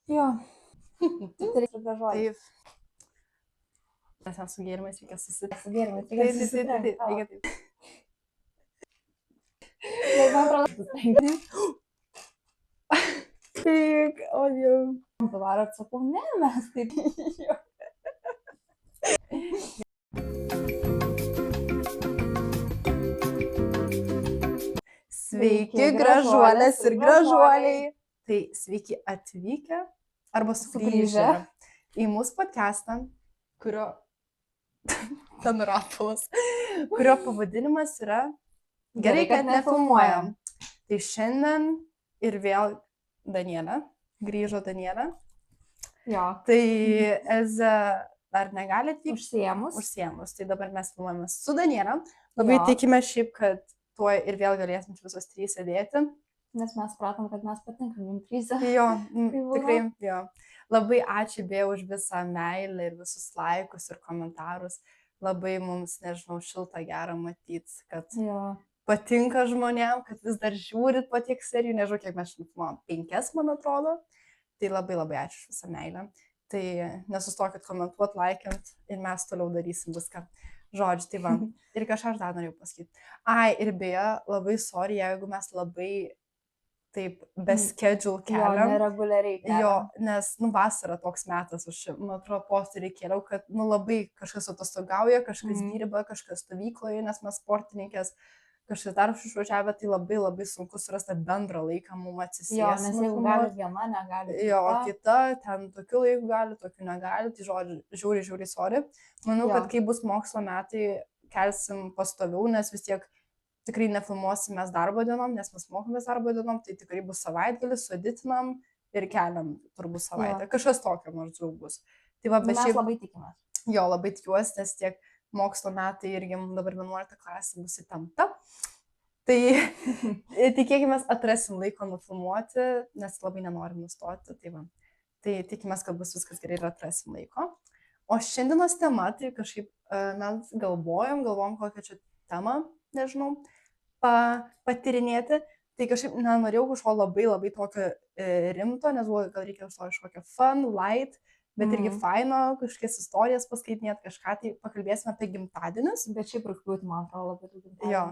Jo. Tik tai reikia gražuolį. Taip. Mes ten su gėrimais reikia susitikti. Su gėrimais reikia susitikti. Reikia taip. Bet man atrodo, susitengti. Tik, o jau. Pavaro atsakau, ne, mes taip. Sveiki, gražuolės ir gražuoliai. Tai sveiki atvykę arba sugrįžę į mūsų podcastą, kurio ten rapalas, kurio pavadinimas yra Gerai, kad nefilmuojam. Tai šiandien ir vėl Danielė, grįžo Danielė. Jo. Tai Elza dar negali atvykti. Užsiėmus. Tai dabar mes filmuojame su Danielė. Labai tikime šiaip, kad tuo ir vėl galėsim visos trys sėdėti. Nes mes pratom, kad mes patinkam jums trys. Jo, tikrai, jo. Labai ačiū beje už visą meilę ir visus laikus ir komentarus. Labai mums, nežinau, šilta gera matyti, kad patinka žmonėm, kad vis dar žiūrit po tiek serijų, nežinau, kiek mes filmuojam, 5, man atrodo. Tai labai ačiū už visą meilę. Tai nesustokit komentuot, laikint ir mes toliau darysim viską. Žodžiu, tai va. Ir kažką aš dar norėjau pasakyti. Ai, ir beje, labai sorry, jeigu mes labai taip be schedule keliam. Jo, nereguliariai keliam. Jo, nes, vasara toks metas, aš, man atrodo, posterį kėliau, kad, labai kažkas atostogauja, kažkas dirba, kažkas stovykloje, nes mes sportininkės, kažkas dar išvažiavę, tai labai sunku surasti bendrą laiką mums atsisėsti. Jo, nes jeigu gali viena, negali kita. Jo, kita, ten tokių laikų gali, tokių negali, tai žodžiu, žiūri, sorry. Manau, kad kai bus mokslo metai, kelsim pastoviau, nes vis tiek tikrai nefilmuosim mes darbo dienom, nes mes mokomės darbo dienom, tai tikrai bus savaitgalis, sueditinam ir keliam turbūt savaitę. Kažkas tokio maždaug bus. Tai va, bet mes labai tikimės. Jo, labai tikiuosi, nes tiek mokslo metai irgi dabar 11 klasė bus įtempta. Tai tikėkimės atrasim laiko nufilmuoti, nes labai nenorim nustoti. Tai va. Tai tikimės, kad bus viskas gerai ir atrasim laiko. O šiandienos tema, tai kažkaip mes galvojom kokią čia temą, nežinau, patyrinėti. Tai kažkaip nenorėjau kažko labai tokio rimto, nes gal reikia kažkokio fun, light, bet irgi faino, kažkokias istorijas paskaitinėti, kažką, tai pakalbėsime apie gimtadienius. Bet šiaip rugpjūtį, man atrodo, labai daug gimtadienių. Jo.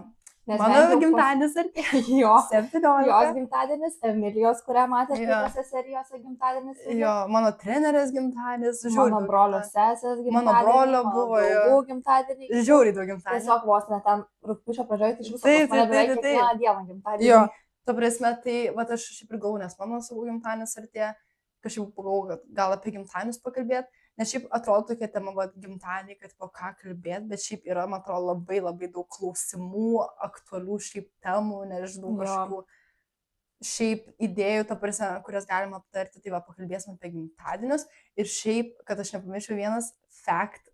Mano gimtadienis artėja. Jo. 17. Jos gimtadienis, Emilijos, kurią matėte kitose serijose gimtadienis. Jo, mano trenerės gimtadienis. Mano brolio sesės gimtadienis. Mano brolio buvo draugų gimtadienis. Žiauriai daug gimtadienių. Tiesiog vos net ten rugpjūčio pradžioje, tai iš viso pas mane beveik kiekvieną dieną gimtadienį. Jo, ta prasme, tai va aš šiaip ir galvoju, nes mano savo gimtadienis artėja, kažkaip pagalvoju, kad gal apie gimtadienius pakalbėti. Nes šiaip atrodo tokia tema, gimtadienį, kad po ką kalbėti, bet šiaip yra, man atrodo, labai daug klausimų, aktualių šiaip temų, nežinau, kažkokių šiaip idėjų, ta prasme, kurias galima aptarti, tai va, pakalbėsime apie gimtadienius. Ir šiaip, kad aš nepamirščiau vienas fact,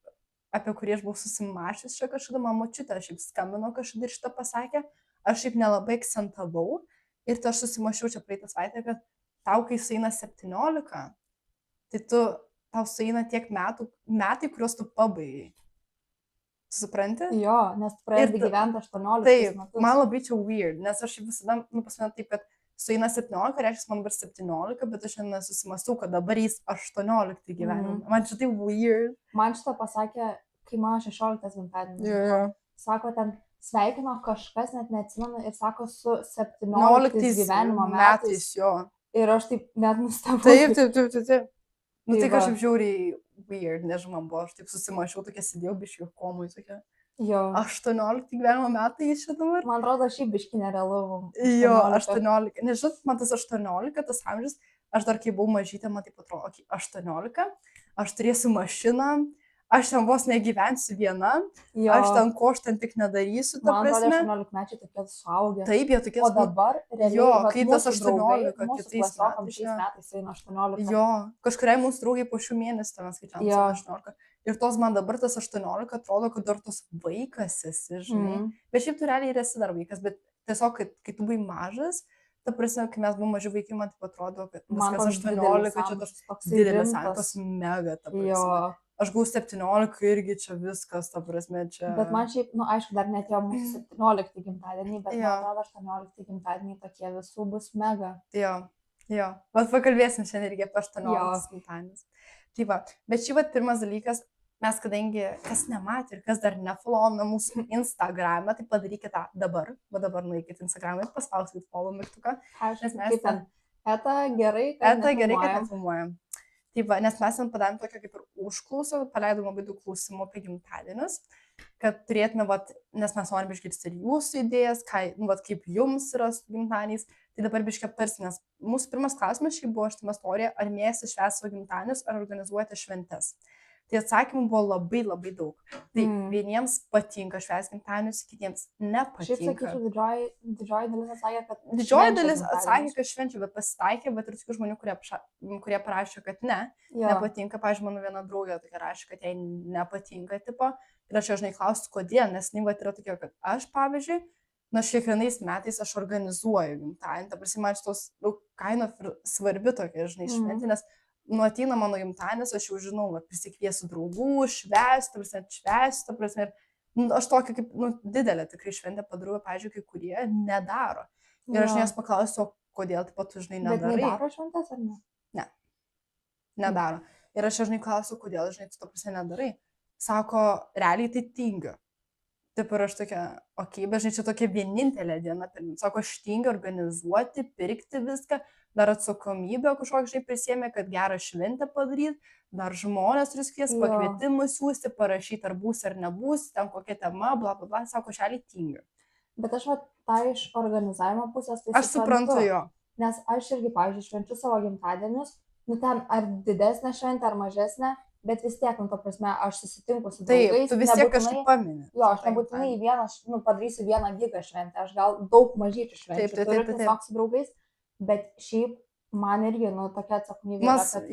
apie kurį aš buvau susimašęs čia kažkada, mano močiutė šiaip skambino kažkada ir šitą pasakė, aš šiaip nelabai akcentavau ir tai aš susimašiau čia praeitą savaitę, kad tau, kai sueina 17, tai tau sueina tiek metai, kuriuos tu pabaigai. Supranti? Jo, nes tu pradedi gyventi 18 taip, metus. Man labai čia weird, nes aš visada, pasme taip, kad sueina 17, reiškia, man dabar 17, bet aš nesusimąstau, kad dabar jis 18 gyvenime. Man čia tai weird. Man šitą pasakė, kai mano 16 gimtadienis. Jo. Sako, ten sveikino kažkas, net neatsimenu, ir sako, su 17 gyvenimo metais. Jo. Ir aš taip net nustebau. Taip. Nu tai kažkaip žiauriai weird, nežinau, man buvo, aš taip susimašiau, tokia sėdėjau biškių komui, tokia. Jo. 18 gyvenimo metai iš čia dabar. Man atrodo, šiaip biškį nerealu. Jo, 18. Nežinau, man tas 18, tas amžius, aš dar kai buvau mažytė, man taip atrodo, 18, aš turėsiu mašiną, aš ten vos negyvensiu viena, aš ten tik nedarysiu, ta prasme. Man atrodo, 18 mečiai tokie suaugę. Taip, jie tokie suaugę. O dabar, realiai, jo, kai tas 18, kitais metais eina 18. Jo, kažkuriai mūsų draugai po šių mėnesių ten skaičiam 18. Ir tos man dabar tas 18 atrodo, kad dar tos vaikas esi, žinai. Bet šiaip tu realiai ir esi dar vaikas, bet tiesiog, kai tu buvai mažas, ta prasme, kai mes buvome maži vaikai, man taip atrodo, kad viskas 18, čia toks didelis amžius, mega, ta prasme. Aš buvau 17 irgi čia viskas, ta prasme, čia. Bet man šiaip, aišku, dar netėjo mūsų 17 gimtadienį, bet man atrodo 18 gimtadienį tokie visų bus mega. Jo, Jo, bet pakalbėsim šiandien irgi apie 18 gimtadienius. Tai va, bet šį pirmas dalykas, mes kadangi kas nematė ir kas dar nefollowina mūsų Instagram'e, tai padarykite tą dabar, va dabar nueikite Instagram'e ir paspauskite follow mygtuką. Nes mes ten, gerai, kad nefilmuojam. Tai va, nes mes ten padarėm tokią kaip ir užklausą, paleidom labai daug klausimų apie gimtadienius, kad turėtume, vat, nes mes norime išgirsti ir jūsų idėjas, kaip jums yra su gimtadieniais. Tai dabar biškai aptarsim, nes mūsų pirmas klausimas šiaip buvo šitame istorija, ar mėgsti švęsti savo gimtadienius, ar organizuoti šventes. Tai atsakymų buvo labai labai daug. Tai vieniems patinka švęsti gimtadienius, kitiems nepatinka. Šiaip sakyčiau, didžioji dalis atsakė, kad didžioji dalis atsakė, kad švenčia, bet pasitaikė, bet ir tokių žmonių, kurie parašė, kad nepatinka. Pavyzdžiui, mano viena draugė tokia rašė, kad jai nepatinka, tipo. Ir aš žinai klausiu, kodėl, nes jinai yra tokia, kad aš, pavyzdžiui, kiekvienais metais aš organizuoju gimtadienį, ta prasme, man šitos daug kaina svarbi tokia, žinai, šventė, nes ateina mano gimtadienis, aš jau žinau, prisikviesiu draugų, švęsti, ta prasme, ir aš tokia kaip, didelė tikrai šventė padarau, pavyzdžiui, kai kurie nedaro. Ir aš jas paklausiu, kodėl, taip pat tu, žinai, nedarai. Bet nedaro šventės, ar ne? Ne, nedaro. Ir aš žinai klausiu, kodėl, žinai, tu to prasme nedarai. Sako, realiai tai tingiu. Taip ir aš tokia, bet žinai, čia tokia vienintelė diena. Sako, aš tingiu organizuoti, pirkti viską, dar atsakomybę kažkokią, žinai, prisėmė, kad gerą šventę padaryti, dar žmonės turi kviesti, pakvietimus siūsti, parašyti, ar būsi ar nebūsi, ten kokia tema, bla, bla, bla, sako, šaliai tingiu. Bet aš tą iš organizavimo pusės, tai aš suprantu jo. Nes aš irgi, pavyzdžiui, švenčiu savo gimtadienius, ten ar didesnė šventė, ar mažesnė, bet vis tiek, ta prasme, aš susitinku su draugais. Taip, tu vis tiek kažkaip pamini. Jo, aš nebūtinai į vieną, padarysiu vieną gigą šventę, aš gal daug mažyčių švenčių turiu tiesiog su draugais, bet šiaip man irgi, tokia atsakomybė yra, kad,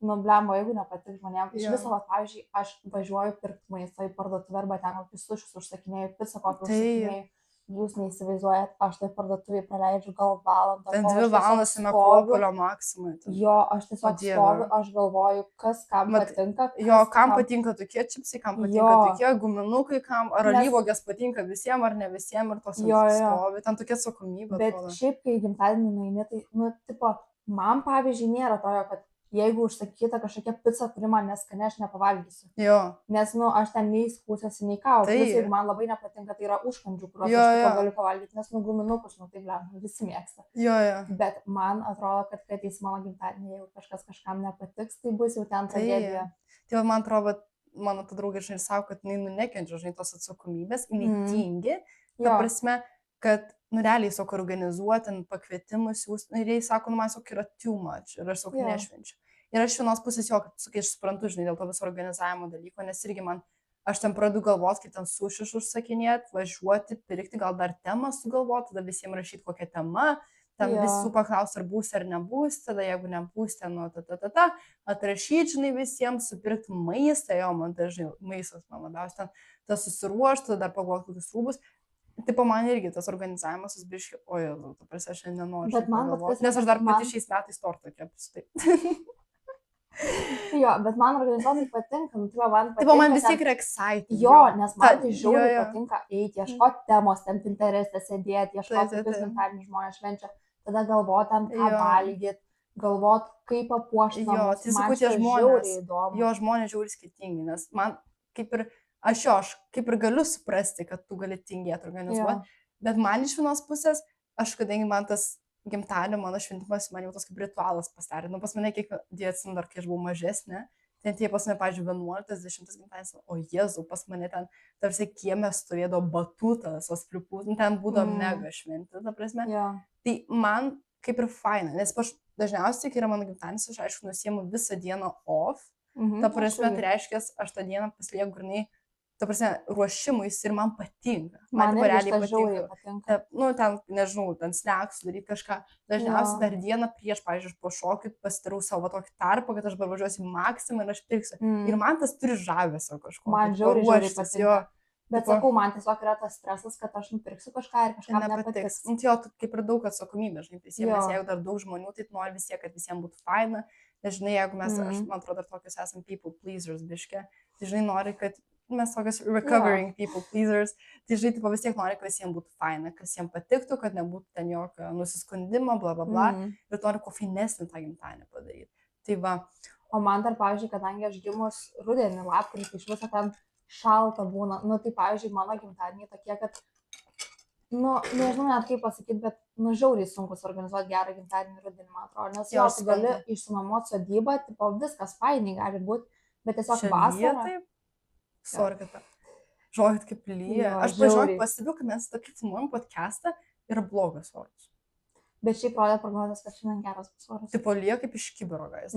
blemba, jeigu nepatiks žmonėms, iš viso, pavyzdžiui, aš važiuoju pirkti maisto į parduotuvę arba ten kokius sušius užsakinėju, picą kokią užsakinėju. Jūs neįsivaizduojat, aš tai parduotuvėje praleidžiu gal valandą. Ten 2 valandas į Akropolio maksimumą. Jo, aš tiesiog stoviu, aš galvoju, kas kam patinka. Jo, kam patinka tokie čipsai, kam patinka tokie guminukai, kam, ar alyvuogės patinka visiems, ar ne visiems, ir tos stovi. Ten tokia atsakomybė. Bet šiaip, kai gimtadienį nueini, tai, tipo, man, pavyzdžiui, nėra tojo, kad jeigu užsakyta kažkokia pica, kuri man neskani, aš nepavalgysiu. Jo. Nes, aš ten neįskūsiuosi, nei ką. Plus, jeigu man labai nepatinka, tai yra užkandžių, kuriuos aš galiu pavalgyti, nes guminukus, tai blem, visi mėgsta. Jo. Bet man atrodo, kad kai ateis mano gimtadienį, jeigu kažkas kažkam nepatiks, tai bus jau ten tragedija. Tai man atrodo, mano ta draugė, žinai, sako, kad nekenčia, žinai, tos atsakomybės, jinai tingi, ta prasme, kad realiai sako organizuoti, pakvietimus, ir jie sako, man sako, yra too much, ir aš sako, nešvenčiu. Ir aš vienos pusės jo, kad aš suprantu, žinai, dėl to viso organizavimo dalyko, nes irgi aš ten pradedu galvoti, kaip ten sušius užsakinėti, važiuoti, pirkti, gal dar temą sugalvoti, tada visiems rašyti kokią temą, ten visų paklausti, ar būsi ar nebūsi, tada jeigu nebūsi, atrašyti, žinai, visiems, supirkti maistą, jo, man dažnai maistas, man labiausiai ten, tas susiruošti, dar pagalvoti kokius rūbus. Taip, man irgi tas organizavimas, jis biški, tu prasė, aš nenoriu. Nes aš dar pati šiais metais tortą kepsiu. Jo, bet man organizuotai patinka, man vis tiek yra exciting. Jo, nes man tai žiauriai patinka eiti, ieškoti temos, ten Pinterest'e sėdėti, ieškoti, kokius gimtadienius žmonės švenčia, tada galvoti, ką valgyti, galvoti, kaip papuošti namus. Jo, tai žmonės žiauriai skirtingi, nes man kaip ir aš kaip ir galiu suprasti, kad tu gali tingėti organizuoti, bet man iš vienos pusės, kadangi man tas gimtadienio, mano šventimas, man jau tas kaip ritualas pasidarė. Pas mane atsimenu dar, kai aš buvau mažesnė, ten tie pas mane, pavyzdžiui, 11-10 gimtadienis, o Jėzau, pas mane ten, tarsi kieme stovėdavo batutas, tos pripūs, ten būdavo mega šventė, ta prasme. Tai man kaip ir faina, nes dažniausiai, kai yra mano gimtadienis, aš aišku nusiemu visą dieną off, ta prasme, tai reiškia, aš tą dieną pasilieku grinai, ta prasme, ruošimuisi ir man patinka. Man realiai patinka. Ten, nežinau, ten snacks, daryti kažką. Dažniausiai dar dieną prieš, pavyzdžiui, po šokių pasidarau savo tokį tarpą, kad aš važiuosiu į Maksimą ir aš pirksiu. Ir man tas turi žavesio kažko. Man žiauriai patinka. Bet sakau, man tiesiog yra tas stresas, kad aš nupirksiu kažką ir kažkam nepatiks. Jo, kaip ir daug atsakomybės, žinai, prisėmės, jeigu dar daug žmonių, tai nori vis tiek, kad visiems būtų faina. Nes, žinai, jeigu mes, man atrodo, dar tokius esam people pleasers biškė, tai, žinai, nori, kad mes tokios recovering people pleasers, tai žinai, tipo, vis tiek nori, kad visiems būtų faina, kas jiems patiktų, kad nebūtų ten jokio nusiskundimo, bla bla bla, ir nori kuo fainesnį tą gimtadienį padaryti. Tai va. O man dar, pavyzdžiui, kadangi aš gimus rudenį, lapkritį, iš viso ten šalta būna, nu tai, pavyzdžiui, mano gimtadieniai tokie, kad, nu, nežinau net kaip pasakyti, bet, nu, žiauriai sunku suorganizuoti gerą gimtadienį rudenį, man atrodo, nes jo, tu gali išsinuomoti sodybą, tipo, viskas fainiai gali būti, bet tiesiog vasarą. Sorry, kad žodžiu, kaip lyja. Aš pažiūrėjau, pastebiu, kad mes tokį filmuojam podcastą ir blogas oras. Bet šiaip rodė prognozės, kad šiandien geras bus oras. Tipo, lyja kaip iš kibiro, guys.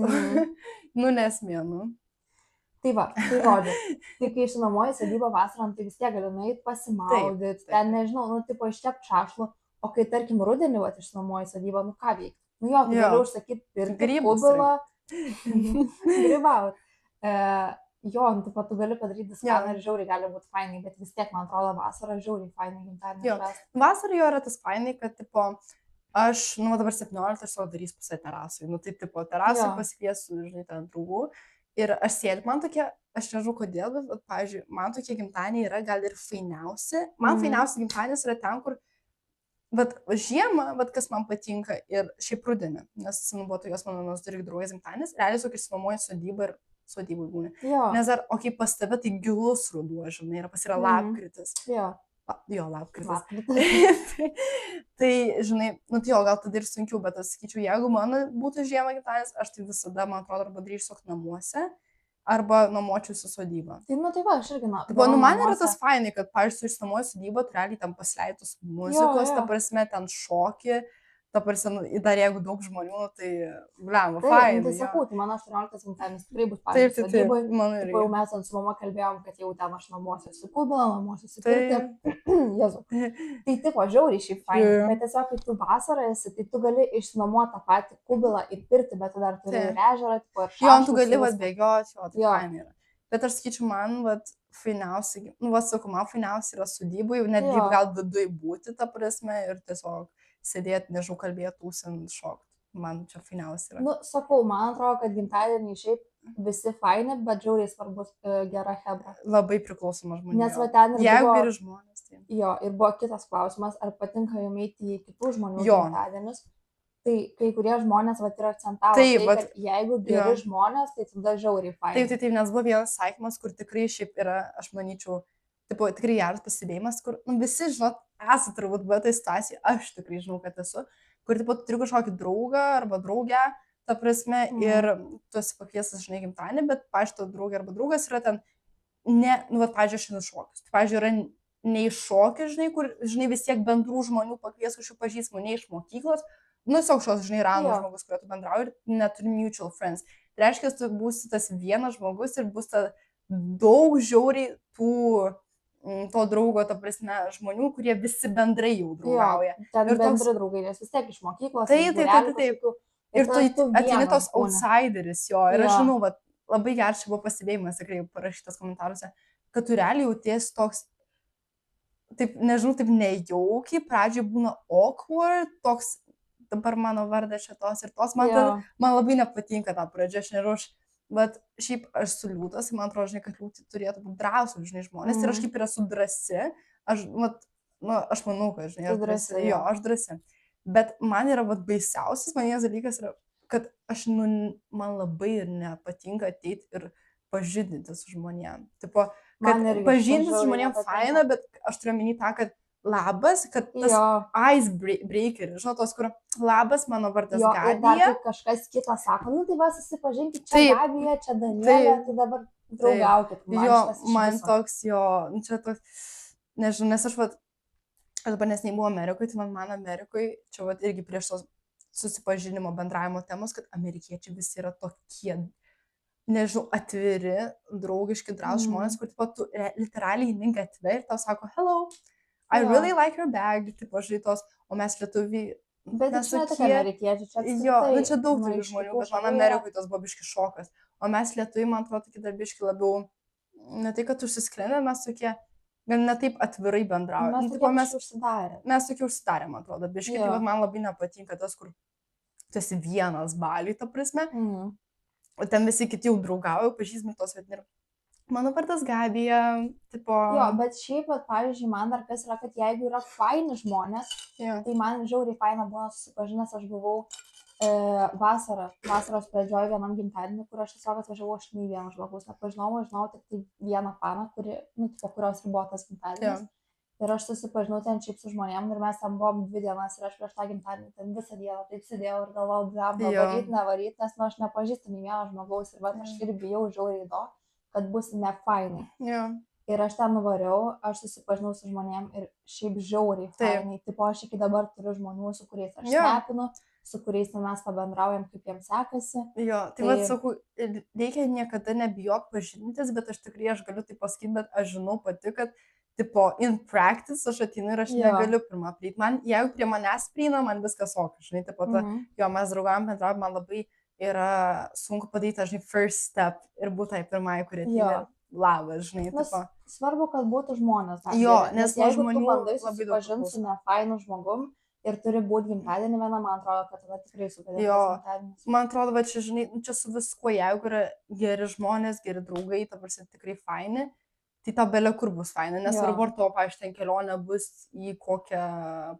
Nu, nesmė, nu. Tai va, tai žodžiu. Tai kai išsinuomoji sodybą vasarą, tai vis tiek gali nueiti pasimaudyti, ten, nežinau, nu, tipo, iškep šašlų, o kai, tarkim, rudenį išsinuomoji sodybą, nu, ką veikti? Nu, jo, tu gali užsakyti pirkti, kubilą, grybaut. Jo, taip pat tu gali padaryti skaną ir žiauriai gali būti fainai, bet vis tiek, man atrodo, vasara žiauriai fainai gimtadienį švęsti. Vasara jo yra tas fainai, kad, tipo, aš, nu, dabar 17 ir savo darys pusę terasui. Nu, taip, tipo, terasui pasikviesiu, žinai, ten draugų. Ir aš sėdžiu, man tokie, aš nežinau kodėl, bet, pavyzdžiui, man tokie gimtadieniai yra gal ir fainiausi. Man fainiausi gimtadienis yra ten, kur, bet žiemą, bet kas man patinka ir šiaip rudenį, nes, nu, buvo tokios mano irgi draugės gimtadienis, realiai tokia išsinuomoji sodybą ir sodybų būna. Nes dar, o kaip pas tave, tai gilus ruduo, žinai, ir pas yra lapkritis. Jo, lapkritis. Tai, žinai, nu tai jo, gal tada ir sunkiau, bet aš sakyčiau, jeigu mano būtų žiemą gimtadienis, aš tai visada, man atrodo, arba darysiu namuose, arba nuomočiausi sodybą. Tai, nu tai va, aš irgi nu, man yra tas fainai, kad, pavyzdžiui, išsinuomoju sodybą, tu realiai tam pasileidus muzikos, ta prasme, ten šoki. Ta prasme, dar jeigu daug žmonių, tai, blemba, fainai. Tai sakau, tai mano 18 gimtadienis tikrai bus pavyzdžiui sodybai. Taip, jau mes ant su mama kalbėjom, kad jau ten aš namuosiuosi kubilą, namuosiuosi pirtį. Jezu. Tai tipo, žiauriai šiaip fainai. Bet tiesiog, kai tu vasarą esi, tai tu gali išsinuomoti tą patį kubilą ir pirtį, bet tu dar turi ir ežerą, tipo, ir šašlus. Jo, tu gali bėgioti, jo, tai fainai yra. Bet aš sakyčiau, man, fainiausiai, nu, sakau, man fainiausiai yra sodybai, netgi gal viduj būti, ta prasme, ir tiesiog sėdėti, nežinau, kalbėti, tūsint, šokti. Man čia fainiausia yra. Nu, sakau, man atrodo, kad gimtadieniai šiaip visi faini, bet žiauriai svarbus gera hebra. Labai priklausoma žmonių. Nes va ten ir jeigu buvo... geri žmonės, tai. Jo, ir buvo kitas klausimas, ar patinka jums eiti į kitų žmonių gimtadienius. Tai kai kurie žmonės va ir akcentavo, kad jeigu geri žmonės, tai tada žiauriai faini. Taip, nes buvo vienas sakymas, kur tikrai šiaip yra, aš manyčiau, tipo, tikrai geras pasibėjimas, kur, nu, visi, žinot, esate turbūt buvo tai situacija, aš tikrai žinau, kad esu, kur, tipo, tu turi kažkokį draugą arba draugę, ta prasme, ir tu esi pakviestas, žinai, gimtadienį, bet, pavyzdžiui, tavo draugė arba draugas yra ten, ne, nu, va, pavyzdžiui, aš einu šokius. Tai, pavyzdžiui, yra ne iš šokių, žinai, kur, žinai, vis tiek bendrų žmonių pakvies kažkokių pažįstamų, ne iš mokyklos, nu, tiesiog šios, žinai, random žmogus, kurio tu bendrauji ir neturi mutual friends. Tai reiškia, tu būsi tas vienas žmogus ir bus ta daug žiauriai to draugo, ta prasme, žmonių, kurie visi bendrai jau draugauja. Ten ir bendri draugai, nes vis tiek iš mokyklos. Taip. Ir tu ateini tos outsideris jo. Ir aš žinau, va, labai geras čia buvo pastebėjimas, tikrai parašytas komentaruose, kad tu realiai jautiesi toks, taip, nežinau, taip nejaukiai, pradžiai būna awkward, toks, dabar mano vardas čia tos ir tos, man labai nepatinka ta pradžia, aš nežinau, bet šiaip aš su liūtas, man atrodo, žinai, kad liūtai turėtų būti drąsūs, žinai, žmonės. Ir aš kaip ir esu drąsi, aš manau, kad, žinai, aš drąsi. Jo, aš drąsi. Bet man yra baisiausias, man vienas dalykas yra, kad man labai ir nepatinka ateiti ir pažindinti su žmonėm. Tipo, kad pažindinti su žmonėm faina, bet aš turiu omeny tą, kad labas, kad tas icebreaker, žinot, tos, kur labas, mano vardas Gabija. Ir dar kaip kažkas kitas sako, nu tai va, susipažinkit, čia Gabija, čia Danielė, tai dabar draugaukit. Man toks jo, čia toks, nežinau, nes aš dabar nesnei buvau Amerikoje, tai man Amerikoje, čia irgi prieš tos susipažinimo bendravimo temos, kad amerikiečiai visi yra tokie, nežinau, atviri, draugiški, drąsūs žmonės, kur tu literaliai eini gatve ir tau sako, hello. I really like your bag, tipo, žaitos, o mes lietuviai, bet čia tokie amerikiečiai, čia apskritai. Jo, čia daug tokių žmonių, bet man Amerikoje tas buvo biški šokas, o mes lietuviai, man atrodo, tokie dar biški labiau, ne tai, kad užsisklendę, mes tokie, gal ne taip atvirai bendraujame. Mes užsidarė. Mes tokie užsidarė, man atrodo, biški, tai man labai nepatinka tas, kur tu esi vienas baliui, ta prasme, o ten visi kiti jau draugauja, pažįstami tos, Mano vardas Gabija, tipo... Jo, bet šiaip, pavyzdžiui, man dar kas yra, kad jeigu yra faini žmonės, tai man žiauriai faina buvo susipažinęs, aš buvau vasaros pradžioj vienam gimtadienį, kur aš tiesiog atvažiavau, aš nei vieną žmogaus nepažinau, aš žinau tik tai vieną paną, kurios ir buvo tas gimtadienis. Ir aš susipažinau ten šiaip su žmonėm ir mes ten buvom 2 dienas ir aš prieš tą gimtadienį ten visą dieną taip sėdėjau ir galvojau, blemba, varyt, nes nu, aš nepažįstu nei vieno žmogaus ir aš ir bijau žiauriai to, kad bus nefainai. Ir aš ten nuvariau, aš susipažinau su žmonėm ir šiaip žiauriai fainai. Tipo, aš iki dabar turiu žmonių, su kuriais aš snapinu, su kuriais mes pabendraujam, kaip jiems sekasi. Jo, tai vad sakau, reikia niekada nebijok pažintis, bet aš tikrai galiu tai pasakyti, bet aš žinau pati, kad tipo, in practice aš ateinu ir aš negaliu pirmą prieiti. Man, jeigu prie manęs prieina, man viskas ok, žinai, tipo, jo, mes draugavom, bendravom, man labai yra sunku padaryti, žinai, first step ir būti tai pirmai, kurie ateina labas, žinai, tipo. Svarbu, kad būtų žmonės. Jo, nes jeigu žmonių tu bandai susipažinti su nefainu žmogum ir turi būti gimtadienį vieną, man atrodo, kad tada tikrai sugadės gimtadienis. Man atrodo, va čia, žinai, čia su viskuo, jeigu yra geri žmonės, geri draugai, ta prasme tikrai faini, tai tau belia kur bus faina, nesvarbu, ar to, pavyzdžiui, ten kelionė bus į kokią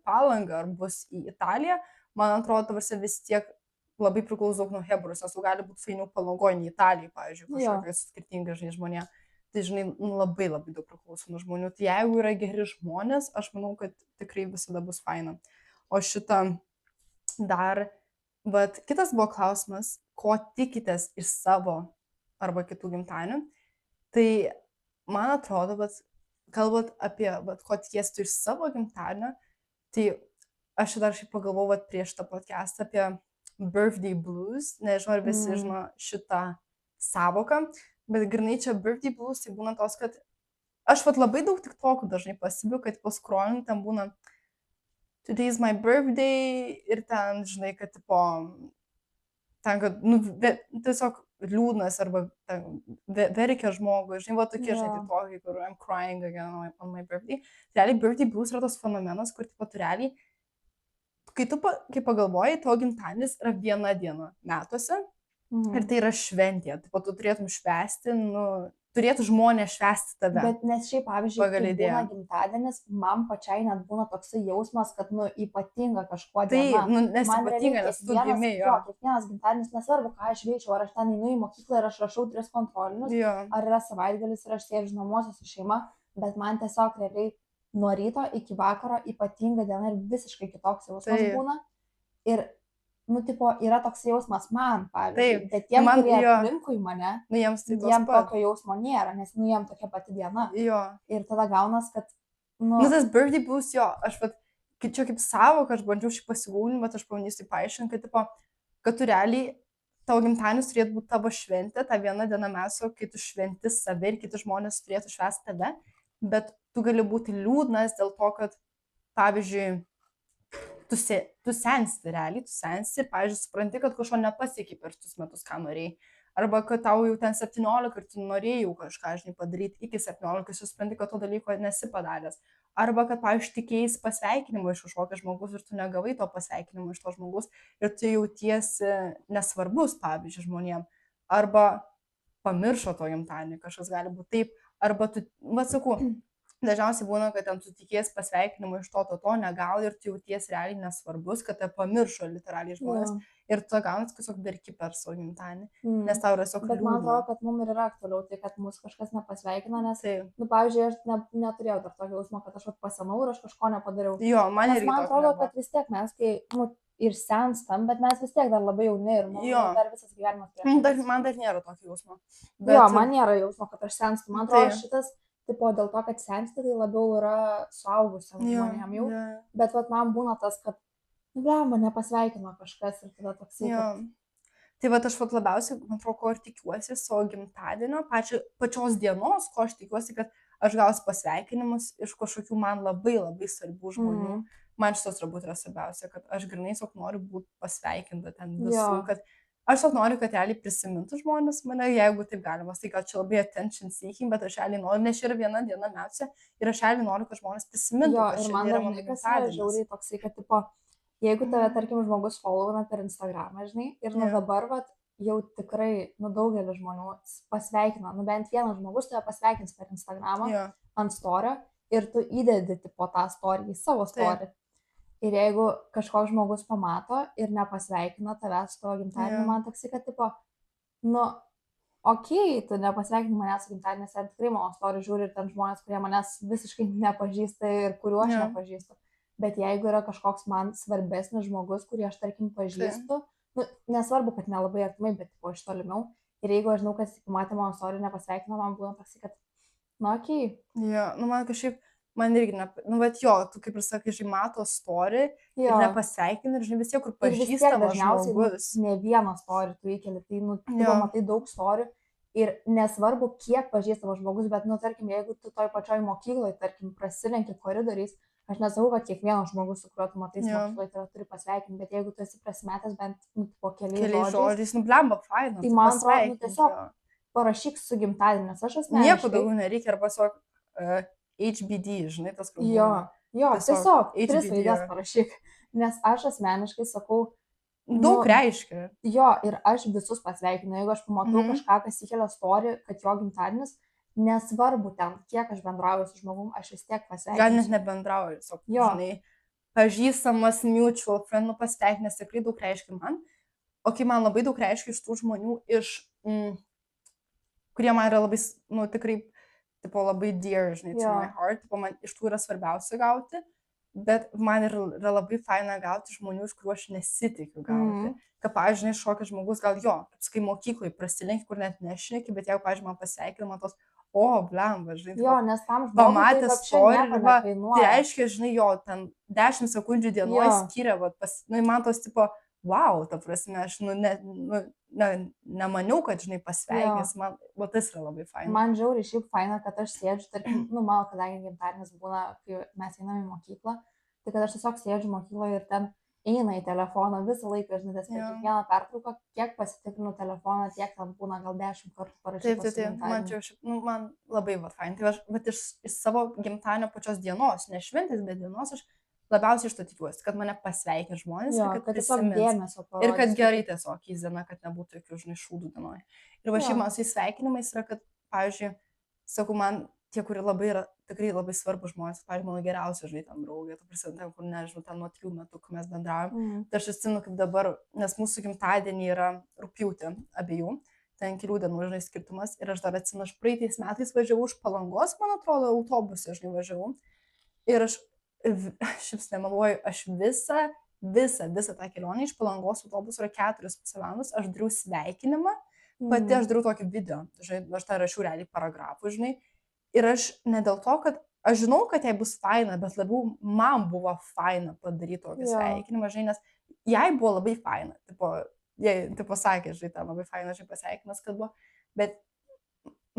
Palangą, ar bus į Italiją, man atrodo, tarsi vis tiek labai priklauso nuo hebros, nes gali būti fainiau Palangoje, į Italiją, pavyzdžiui, kažkokios skirtingai, žinai, žmonė. Tai, žinai, labai labai daug priklauso nuo žmonių. Tai jeigu yra geri žmonės, aš manau, kad tikrai visada bus faina. O šitą dar, bet kitas buvo klausimas, ko tikitės iš savo arba kitų gimtadienių. Tai man atrodo, bet kalbant apie, ko tikiesi iš savo gimtadienio, tai aš dar šiaip pagalvojau prieš tą podcastą apie birthday blues, nežinau, ar visi žino šitą savoką, bet grinai čia birthday blues, tai būna tos, kad aš labai daug tiktokų dažnai pasibiu, kad paskrolinu, ten būna today is my birthday ir ten, žinai, kad tipo, ten, kad, nu, tiesiog liūdnas arba verkia žmogų, žinai, va tokie, žinai, tiktokai, kur I'm crying again on my birthday. Realiai, birthday blues yra tos fenomenas, kur, tipo, tu realiai, kai pagalvoji, tavo gimtadienis yra viena diena metuose ir tai yra šventė, tipo, tu turėtum švęsti, nu, turėtų žmonės švęsti tave. Bet nes šiaip, pavyzdžiui, kai būna gimtadienis, man pačiai net būna toksai jausmas, kad, nu, ypatinga kažkuo diena. Tai, nu, nes ypatinga, nes tu gimei, jo. Kiekvienas gimtadienis, nesvarbu, ką aš veičiau, ar aš ten einu į mokyklą ir aš rašau 3 kontrolinius, ar yra savaitgalis ir aš sėdžiu namuose su šeima, bet man tiesiog realiai nuo ryto iki vakaro ypatinga diena ir visiškai kitoks jausmas būna. Ir nu, tipo, yra toks jausmas man, pavyzdžiui, bet tiem, kurie aplinkui mane, nu, jiems tokio jausmo nėra, nes, nu, jiem tokia pati diena. Ir tada gaunas, kad, nu, tas birthday blues, jo, aš, čia kaip savo, kad aš bandžiau šį pasigūlinti, bet aš pabandysiu paaiškinti, kad, tipo, kad tu realiai, tavo gimtadienis turėtų būti tavo šventė, ta viena diena meso, kai tu šventi save ir kiti žmonės turėtų švęsti tave, bet tu gali būti liūdnas dėl to, kad, pavyzdžiui, tu sensti realiai, tu sensti ir, pavyzdžiui, supranti, kad kažko nepasiekiai per tus metus, ką norėjai. Arba kad tau jau ten 17 ir tu norėjai kažką, žinai, padaryti iki 17, tu supranti, kad to dalyko nesi padaręs. Arba kad, pavyzdžiui, tikėjai pasveikinimo iš kažkokio žmogus ir tu negavai to pasveikinimo iš to žmogus ir tu jautiesi nesvarbus, pavyzdžiui, žmonėm. Arba pamiršo to gimtadienį, kažkas gali būti taip. Arba tu, sakau, dažniausiai būna, kad ten tu tikies pasveikinimo iš to negauni ir tu jauties realiai nesvarbus, kad te pamiršo literaliai žmonės ir tu gaunas tiesiog verki per savo gimtadienį, nes tau yra tiesiog liūdna. Bet man atrodo, kad mums ir yra aktualiau tai, kad mūsų kažkas nepasveikina, nes, nu, pavyzdžiui, aš neturėjau dar tokio jausmo, kad aš pasenau ir aš kažko nepadariau. Jo, man irgi man atrodo, kad vis tiek mes, kai, nu, ir senstam, bet mes vis tiek dar labai jauni ir mums dar visas gyvenimas prieš. Man dar nėra tokio jausmo. Bet... Jo, man nėra jausmo, kad aš senstu. Man atrodo, šitas tipo, dėl to, kad sensti, tai labiau yra suaugusiam žmonėm jau. Bet vat, man būna tas, kad, mane nepasveikino kažkas ir tada toksai. Tai vat, aš labiausiai, man atrodo, ko ir tikiuosi savo gimtadienio, pačios dienos, ko aš tikiuosi, kad aš gausiu pasveikinimus iš kažkokių man labai labai svarbių žmonių. Man šitas turbūt yra svarbiausia, kad aš grinai tiesiog noriu būti pasveikinta ten visų, kad aš tiesiog noriu, kad realiai prisimintų žmonės mane, jeigu taip galima. Tai gal čia labai attention seeking, bet aš realiai noriu, nes yra viena diena metuose ir aš realiai noriu, kad žmonės prisimintų. Jo, ir man dažnai kas yra žiauriai toksai, kad, tipo, jeigu tave, tarkim, žmogus followina per Instagramą, žinai, ir nuo dabar, vat, jau tikrai, nu, daugelis žmonių pasveikina, nu, bent vienas žmogus tave pasveikins per Instagramą ant storio ir tu įdedi tipo tą storį į savo storį. Ir jeigu kažkoks žmogus pamato ir nepasveikina tavęs su tavo gimtadieniu, man toksai, kad tipo, nu, okei, tu nepasveikini manęs su gimtadieniu, nes ten tikrai mano storį žiūri ir ten žmonės, kurie manęs visiškai nepažįsta ir kuriuo aš nepažįstu. Bet jeigu yra kažkoks man svarbesnis žmogus, kurį aš, tarkim, pažįstu, nu, nesvarbu, kad nelabai artimai, bet tipo iš tolimiau. Ir jeigu aš žinau, kad jis pamatė mano storį ir nepasveikino, man būna toksai, kad, nu, okei. Jo, nu, man kažkaip, man irgi, nu, bet jo, tu kaip ir sakai, žinai, mato story ir nepasveikini, ir žinai, vis tiek, kur pažįstamas žmogus. Ne vieną story tu įkeli, tai, nu, tu pamatai daug story ir nesvarbu, kiek pažįstamas žmogus, bet, nu, tarkim, jeigu tu toj pačioj mokykloje, tarkim, prasilenki koridoriais, aš nesakau, kad kiekvienas žmogus, su kuriuo tu matai mokykloje, turi pasveikinti, bet jeigu tu esi prasimetęs bent, nu, po keliais žodžiais, nu, blemba, faina, tai man atrodo, nu, tiesiog parašyk su gimtadieniu, nes aš asmeniškai. Nieko daugiau nereikia, arba tiesiog HBD, žinai, tas kalbų. Jo, tiesiog 3 raides parašyk, nes aš asmeniškai sakau, daug reiškia. Jo, ir aš visus pasveikinu, jeigu aš pamatau kažką, kas įkelia story, kad jo gimtadienis, nesvarbu ten, kiek aš bendrauju su žmogum, aš vis tiek pasveikinu. Gal net nebendrauju, žinai, pažįstamas mutual friend, pasveikinęs tikrai daug reiškia man, o kai man labai daug reiškia iš tų žmonių, kurie man yra labai, nu, tikrai, tipo, labai dear, žinai, to my heart, tipo, man iš tų yra svarbiausia gauti, bet man yra labai faina gauti žmonių, iš kuriuo aš nesitikiu gauti. Kad, pavyzdžiui, šokas žmogus, gal jo, kaip sakai, mokykloje prasilenki, kur net nešneki, bet jeigu, pavyzdžiui, man pasveikina, man tos, blemba, žinai, jo, nes tam žmogui pamatė story, tai reiškia, žinai, jo, ten 10 sekundžių dienoj skiria, nu, man tos, tipo, wow, ta prasme, aš, nu, nemaniau, kad, žinai, pasveikins, man, tas yra labai faina. Man žiauriai šiaip faina, kad aš sėdžiu, tarkim, nu, mano, kadangi gimtadienis būna, kai mes einame į mokyklą, tai kad aš tiesiog sėdžiu mokykloje ir ten eina į telefoną visą laiką, žinai, per kiekvieną pertrauką, kiek pasitikrinu telefoną, tiek ten būna gal 10 kartų parašyta. Taip, man labai faina. Tai aš iš savo gimtadienio pačios dienos, ne šventės, bet dienos, aš labiausiai iš to tikiuosi, kad mane pasveikia žmonės, kad tiesiog dėmesio parodys. Ir kad gerai tiesiog įsdiena, kad nebūtų jokių, žinai, šūdų dienoje. Ir va šiaip man su įsveikinimais yra, kad, pavyzdžiui, sakau, man tie, kurie labai yra tikrai labai svarbus žmonės, pavyzdžiui, mano geriausia, žinai, tam draugė, tu prisimenu, kur nežinau, ten nuo 3 metų, kai mes bendraujam. Tai aš atsimenu, kaip dabar, nes mūsų gimtadienį yra rugpjūtį abiejų, ten kelių dienų, žinai, skirtumas. Ir aš dar atsimenu, aš praeitais metais važiavau iš Palangos, man atrodo, autobusą, žinai, važiavau. Ir aš nemeluoju, aš visą tą kelionę iš Palangos autobusų yra 4,5 valandos, aš dariau sveikinimą, pati aš dariau tokį video, žinai, aš tą rašiau realiai paragrafų, žinai, ir aš ne dėl to, kad aš žinau, kad jai bus faina, bet labiau man buvo faina padaryti tokį sveikinimą, žinai, nes jai buvo labai faina, jai sakė, žinai, ten labai faina, žinai, pasveikimas, kad buvo, bet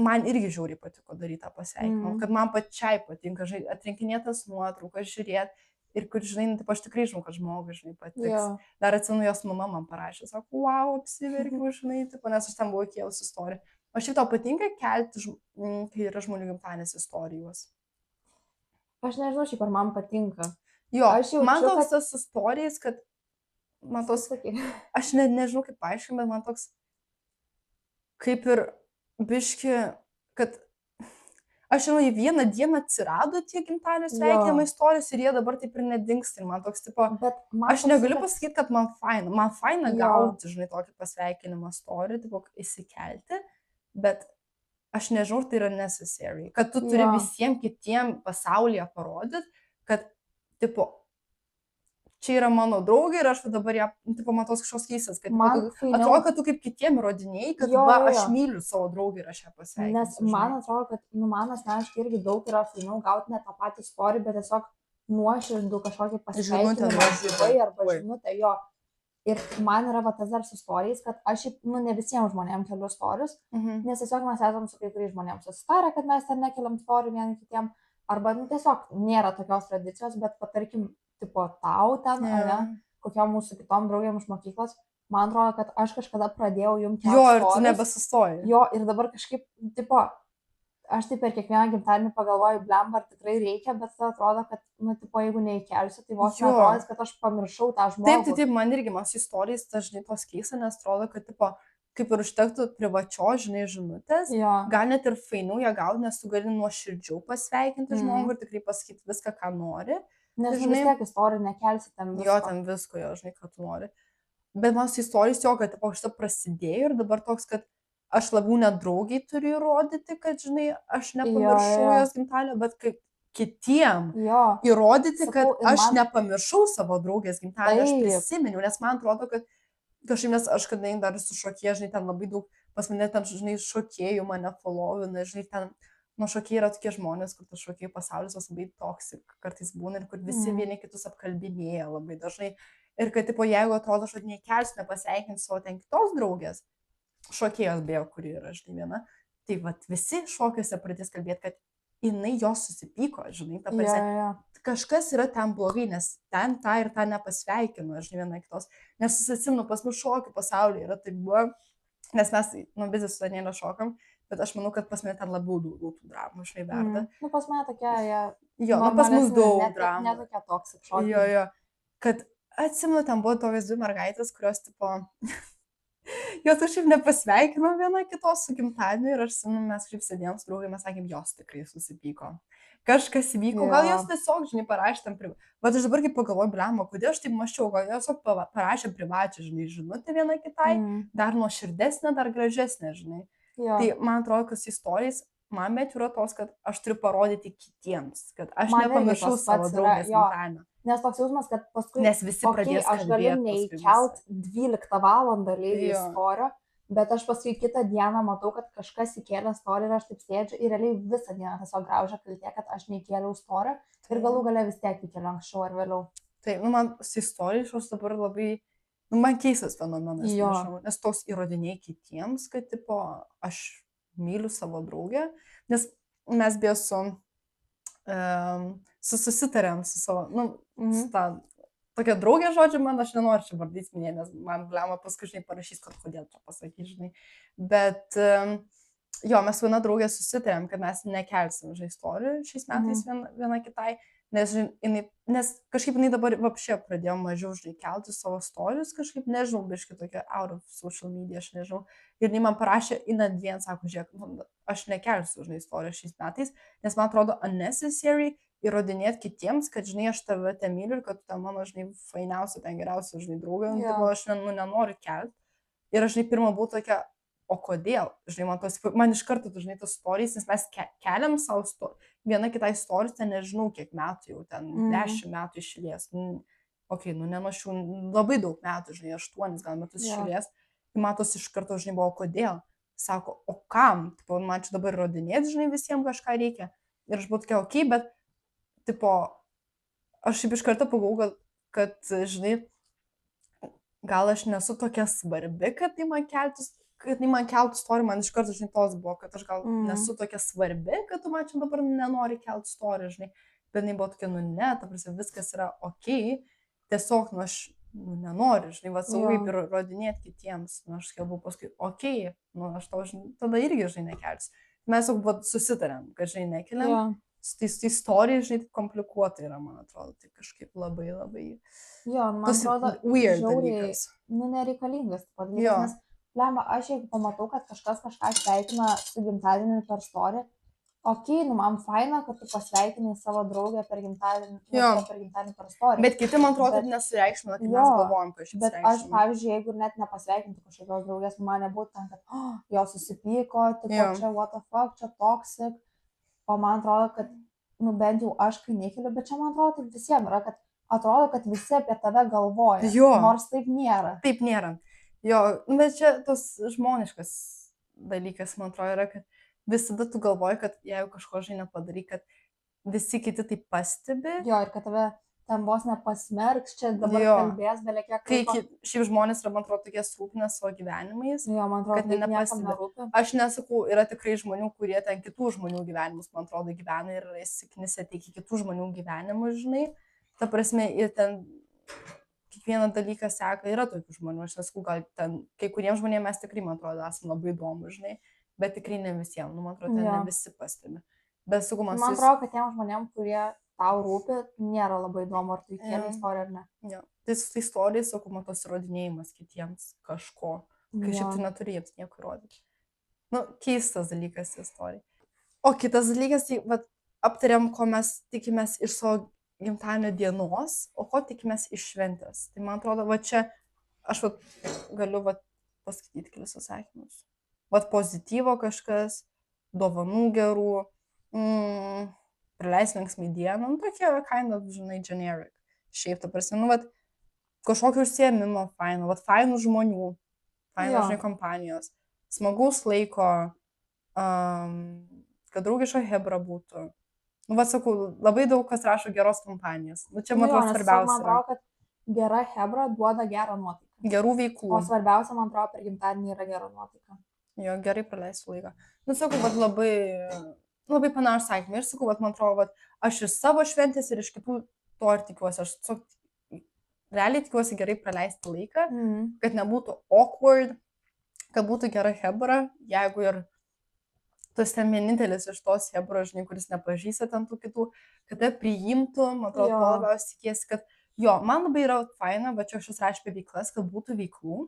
man irgi žiauriai patiko daryti tą pasveikinimą, kad man pačiai patinka, žinai, atrinkinėtas nuotraukas, žiūrėti ir kur, žinai, aš tikrai žinau, kad žmogui, žinai, patiks. Dar atsimenu, jos mama man parašė, sako, wow, apsiverkiau, žinai, nes aš ten buvau kėlus istoriją. O šiaip tau patinka kelti, kai yra žmonių gimtadienis istorijos? Aš nežinau, šiaip ar man patinka. Jo, man toks tas istorijas, kad, man tos, aš nežinau kaip paaiškinti, bet man toks, kaip ir biški, kad aš žinau, į vieną dieną atsirado tie gimtadienio sveikinimo istorijos ir jie dabar taip ir nedingsta. Ir man toks, tipo, aš negaliu pasakyti, kad man faina gauti, žinai, tokį pasveikinimo istoriją, tipo, įsikelti, bet aš nežinau, tai yra necessary, kad tu turi visiems kitiem pasaulyje parodyti, kad, tipo, čia yra mano draugė ir aš dabar ją, tipo, matos kažkoks keistas, kad atrodo, kad tu kaip kitiem įrodinėjai, kad aš myliu savo draugę ir aš ją pasveikinu. Nes man atrodo, kad, man asmeniškai irgi daug yra fainiau gauti ne tą patį istoriją, bet tiesiog nuoširdų kažkokį pasveikinimą gyvai arba žinutę jo. Ir man yra tas dar su istorijais, kad aš, ne visiems žmonėms keliu istorijus, nes tiesiog mes esam su kai kuriais žmonėms susitarę, kad mes ten nekeliam istorijų vieni kitiem, arba tiesiog nėra tokios tradicijos, bet patarkim, tipo tau ten, ne, kokiom mūsų kitom draugėm iš mokyklos, man atrodo, kad aš kažkada pradėjau jums kelti istorijas. Jo, ir tu nebesustoji. Jo, ir dabar kažkaip, tipo, aš taip per kiekvieną gimtadienį pagalvoju, blemba, ar tikrai reikia, bet atrodo, kad, tipo, jeigu neįkelsiu, tai vos neatrodys, kad aš pamiršau tą žmogų. Taip, man irgi, man su istorijais dažnai tos keista, nes atrodo, kad, tipo, kaip ir užtektų privačios, žinai, žinutės, Jo. gal net ir fainiau ją gauti, nes tu gali nuoširdžiau pasveikinti žmogų ir tikrai pasakyti viską, ką nori. Nes žinai, vis tiek istorijų nekelsi ten visko. Jo, ten visko, jo, žinai, ką tu nori. Bet man istorijos jo, kad šitą prasidėjo ir dabar toks, kad aš labiau nedraugiai turiu įrodyti, kad, žinai, aš nepamiršau jos gimtadienio, bet kaip kitiem įrodyti, kad aš nepamiršau savo draugės gimtadienio, aš prisiminiau, nes man atrodo, kad kažkaip, nes aš kadangi dar su šokėja, žinai, ten labai daug, pas mane ten, žinai, šokėjų mane followina, žinai, ten, nu, šokėjai yra tokie žmonės, kur tas šokėjų pasaulis labai toksik kartais būna ir kur visi vieni kitus apkalbinėja labai dažnai. Ir kad, tipo, jeigu atrodo, aš nekelsiu, nepasveikinsiu savo ten kitos draugės, šokėjos beje, kuri yra, žinai, viena, tai vat visi šokiuose pradės kalbėti, kad jinai jos susipyko, žinai, ta prasme. Kažkas yra ten blogai, nes ten tą ir tą nepasveikino, žinai, viena kitos. Nes atsimenu, pas mus šokių pasaulyje yra taip buvo, nes mes, nu, visi su Danielė šokam, bet aš manau, kad pas mane ten labiau daug tų dramų, žinai, verda. Nu, pas mane tokia, jo, nu, pas mus daug dramų. Netokia toksik šokiai. Jo, kad atsimenu, ten buvo tokios 2 mergaitės, kurios, tipo, jos kažkaip nepasveikino viena kitos su gimtadieniu ir aš, nu, mes kažkaip sėdėjom su draugai, mes sakėm, jos tikrai susipyko. Kažkas įvyko, gal jos tiesiog, žinai, parašė tam bet aš dabar kaip pagalvoju, blema, kodėl aš taip maščiau, gal jos parašė privačią, žinai, žinutę viena kitai, dar nuoširdesnė, dar gražesnė, žinai. Tai man atrodo, kad istorijas, man bet yra tos, kad aš turiu parodyti kitiems, kad aš nepamiršau savo draugės gimtadienio. Nes toks jausmas, kad paskui, nes visi pradės kalbėti. Aš galiu neįkelt 12 valandą lygiai istorijų, bet aš paskui kitą dieną matau, kad kažkas įkėlė istoriją ir aš taip sėdžiu ir realiai visą dieną tiesiog graužia kaltė, kad aš neįkėliau istoriją ir galų gale vis tiek įkėliau anksčiau ar vėliau. Taip, nu man su istorija šios dabar labai, nu man keistas fenomenas, nežinau, nes tos įrodinėjai kitiems, kad, tipo, aš myliu savo draugę, nes mes beje susitarėm su savo, nu, su tą tokia draugė, žodžiu, man aš nenoriu čia vardys minėti, nes man blema paskui, žinai, parašys, kad kodėl čia pasakys, žinai. Bet, jo, mes viena draugė susitarėm, kad mes nekelsim, žinai, istorijų šiais metais viena kitai, nes kažkaip jinai dabar vapšė pradėjo mažiau, žinai, kelti savo istorijus, kažkaip, nežinau, biški tokia out of social media, aš nežinau. Ir jinai man parašė, jinai dvien sako, žiūrėk, aš nekelsiu, žinai, istorijų šiais metais, nes man atrodo unnecessary įrodinėti kitiems, kad, žinai, aš tave te myliu ir kad tu ten mano, žinai, fainiausia, ten geriausia, žinai, draugė, aš nenoriu kelti. Ir aš, žinai, pirmą buvau tokia, o kodėl? Žinai, man iš karto, žinai, tas istorijas, nes mes keliam savo viena kitą istoriją, ten nežinau, kiek metų jau, ten 10 metų išėlės. Ok, nu, nenuošiu, labai daug metų, žinai, 8 gal metus išėlės. Ir matos iš karto, žinai, buvo, kodėl? Sako, o kam? Tipo, man čia dabar įrodinėti, žinai, visiems kažką reikia. Ir aš buvau tokia, ok, bet tipo, aš šiaip iš karto pagalvojau, kad, žinai, gal aš nesu tokia svarbi, kad tai man keltų istoriją, man iš karto, žinai, tos buvo, kad aš gal nesu tokia svarbi, kad tu man čia dabar nenori kelti istoriją, žinai, bet jinai buvo tokia, nu ne, ta prasme, viskas yra ok, tiesiog, nu aš nenoriu, žinai, va, savo kaip ir rodinėti kitiems, nu aš kalbu paskui, ok, nu aš tau, žinai, tada irgi, žinai, nekelsiu. Mes jau susitarėm, kad, žinai, nekeliam. Tai istorija, žinai, komplikuota yra, man atrodo, tai kažkaip labai, jo, man atrodo, weird dalykas. Nu, nereikalingas dalykas, nes, lemba, aš jeigu pamatau, kad kažkas kažką sveikina su gimtadieniu per istoriją, ok, nu, man faina, kad tu pasveikinai savo draugę per gimtadienį per istoriją. Bet kiti, man atrodo, nesureikšmina, kai mes galvojam, kad šis bet aš, pavyzdžiui, jeigu net nepasveikintų kažkokios draugės, man nebūtų ten, kad jo susipyko, tipo, čia what the fuck, čia toxic. O man atrodo, kad, nu, bent jau aš, kai nekeliu, bet čia man atrodo, taip visiems yra, kad atrodo, kad visi apie tave galvoja. Jo. Nors taip nėra. Taip nėra. Jo, bet čia tos žmoniškas dalykas, man atrodo, yra, kad visada tu galvoji, kad jeigu kažko, žinai, nepadarai, kad visi kiti tai pastebi. Jo, ir kad tave ten vos nepasmerks, čia dabar kalbės, belekiek. Kai šiaip žmonės yra, man atrodo, tokie srūpinę savo gyvenimais, jo, man atrodo, kad nepastebi. Aš nesakau, yra tikrai žmonių, kurie ten kitų žmonių gyvenimus, man atrodo, gyvena ir įsiknisę tik į kitų žmonių gyvenimus, žinai. Ta prasme, ir ten kiekvieną dalyką seka, yra tokių žmonių, aš nesakau, gal ten kai kuriems žmonėms mes tikrai, man atrodo, esame labai įdomu, žinai, bet tikrai ne visiems, nu, man atrodo, ten ne visi pastebi. Bet sakau, man atrodo, kad tiem žmonėms, kurie tau rūpi, nėra labai įdomu, ar tu įkėlė istoriją ar ne. Jo. Tai su istorija, sakau, tos įrodinėjimas kitiems kažko. kai šiaip tai neturi jiems nieko rodyti. Nu, keistas dalykas istorija. O kitas dalykas, tai vat, aptariam, ko mes tikimės iš savo gimtadienio dienos, o ko tikimės iš šventės. Tai man atrodo, va čia aš vat, galiu vat, pasakyti kelis atsakymus. Vat pozityvo kažkas, dovanų gerų, praleis linksmai dieną, nu tokie, kind of, žinai, generic. Šiaip, ta prasme, nu, vat, kažkokio užsiėmimo faino, vat, fainų žmonių, fainų, žinai, kompanijos, smagaus laiko, kad draugiška hebra būtų. Nu, vat, sakau, labai daug kas rašo geros kompanijos. Nu, čia, man atrodo, svarbiausia. Man atrodo, kad gera hebra duoda gerą nuotaiką. Gerų veiklų. O svarbiausia, man atrodo, per gimtadienį yra gera nuotaika. Jo, gerai praleisiu laiką. Nu, sakau, vat, labai panašus sakymai. Ir sakau, vat, man atrodo, vat, aš iš savo šventės ir iš kitų to ir tikiuosi. Aš tiesiog realiai tikiuosi gerai praleisti laiką, kad nebūtų awkward, kad būtų gera hebra, jeigu ir tu esi ten vienintelis iš tos hebros, žinai, kuris nepažįsta ten tų kitų, kad tai priimtų, man atrodo, to labiausiai tikiesi, kad jo, man labai yra faina, va čia aš rašau apie veiklas, kad būtų veiklų.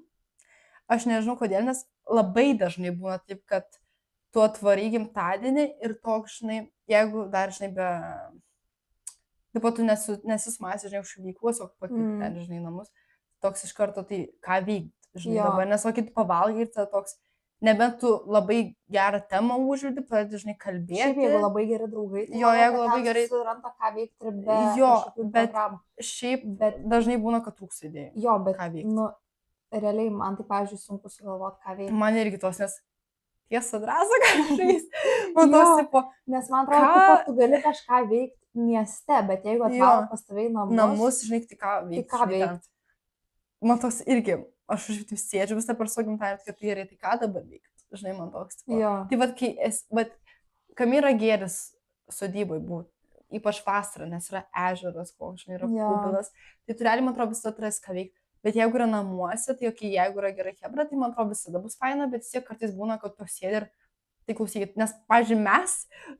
Aš nežinau kodėl, nes labai dažnai būna taip, kad tu atvarai gimtadienį ir toks, žinai, jeigu dar, žinai, taip pat tu nesismasi, žinai, už veiklos, o pakit ten, žinai, namus, toks iš karto, tai ką veikti, žinai, dabar, nes o kiti pavalgai ir tai toks, nebent tu labai gerą temą užvedi, pradedi, žinai, kalbėti. Šiaip, jeigu labai geri draugai, tai jo, jeigu labai gerai suranda ką veikti ir be bet šiaip dažnai būna, kad trūksta idėjų. Jo, bet, ką veikti. Nu, realiai man tai, pavyzdžiui, sunku sugalvoti, ką veikti. Man irgi tos, nes tiesa drąsa kažkaip. Man tos, tipo, nes man atrodo, tu gali kažką veikti mieste, bet jeigu atvaro pas tavai namus, žinai, tai ką veikti. Tai ką veikti. Man tos irgi, aš taip sėdžiu visą per savo gimtadienį, kad tai gerai, tai ką dabar veikti, žinai, man toks. Tai vad, kam yra gėris sodybai būti, ypač vasarą, nes yra ežeras, koks, žinai, yra kubilas, tai tu realiai, man atrodo, visada turės ką veikti. Bet jeigu yra namuose, tai jeigu yra gera hebra, tai man atrodo visada bus faina, bet vis tiek kartais būna, kad tu sėdi ir tai klausykit, nes, pavyzdžiui, mes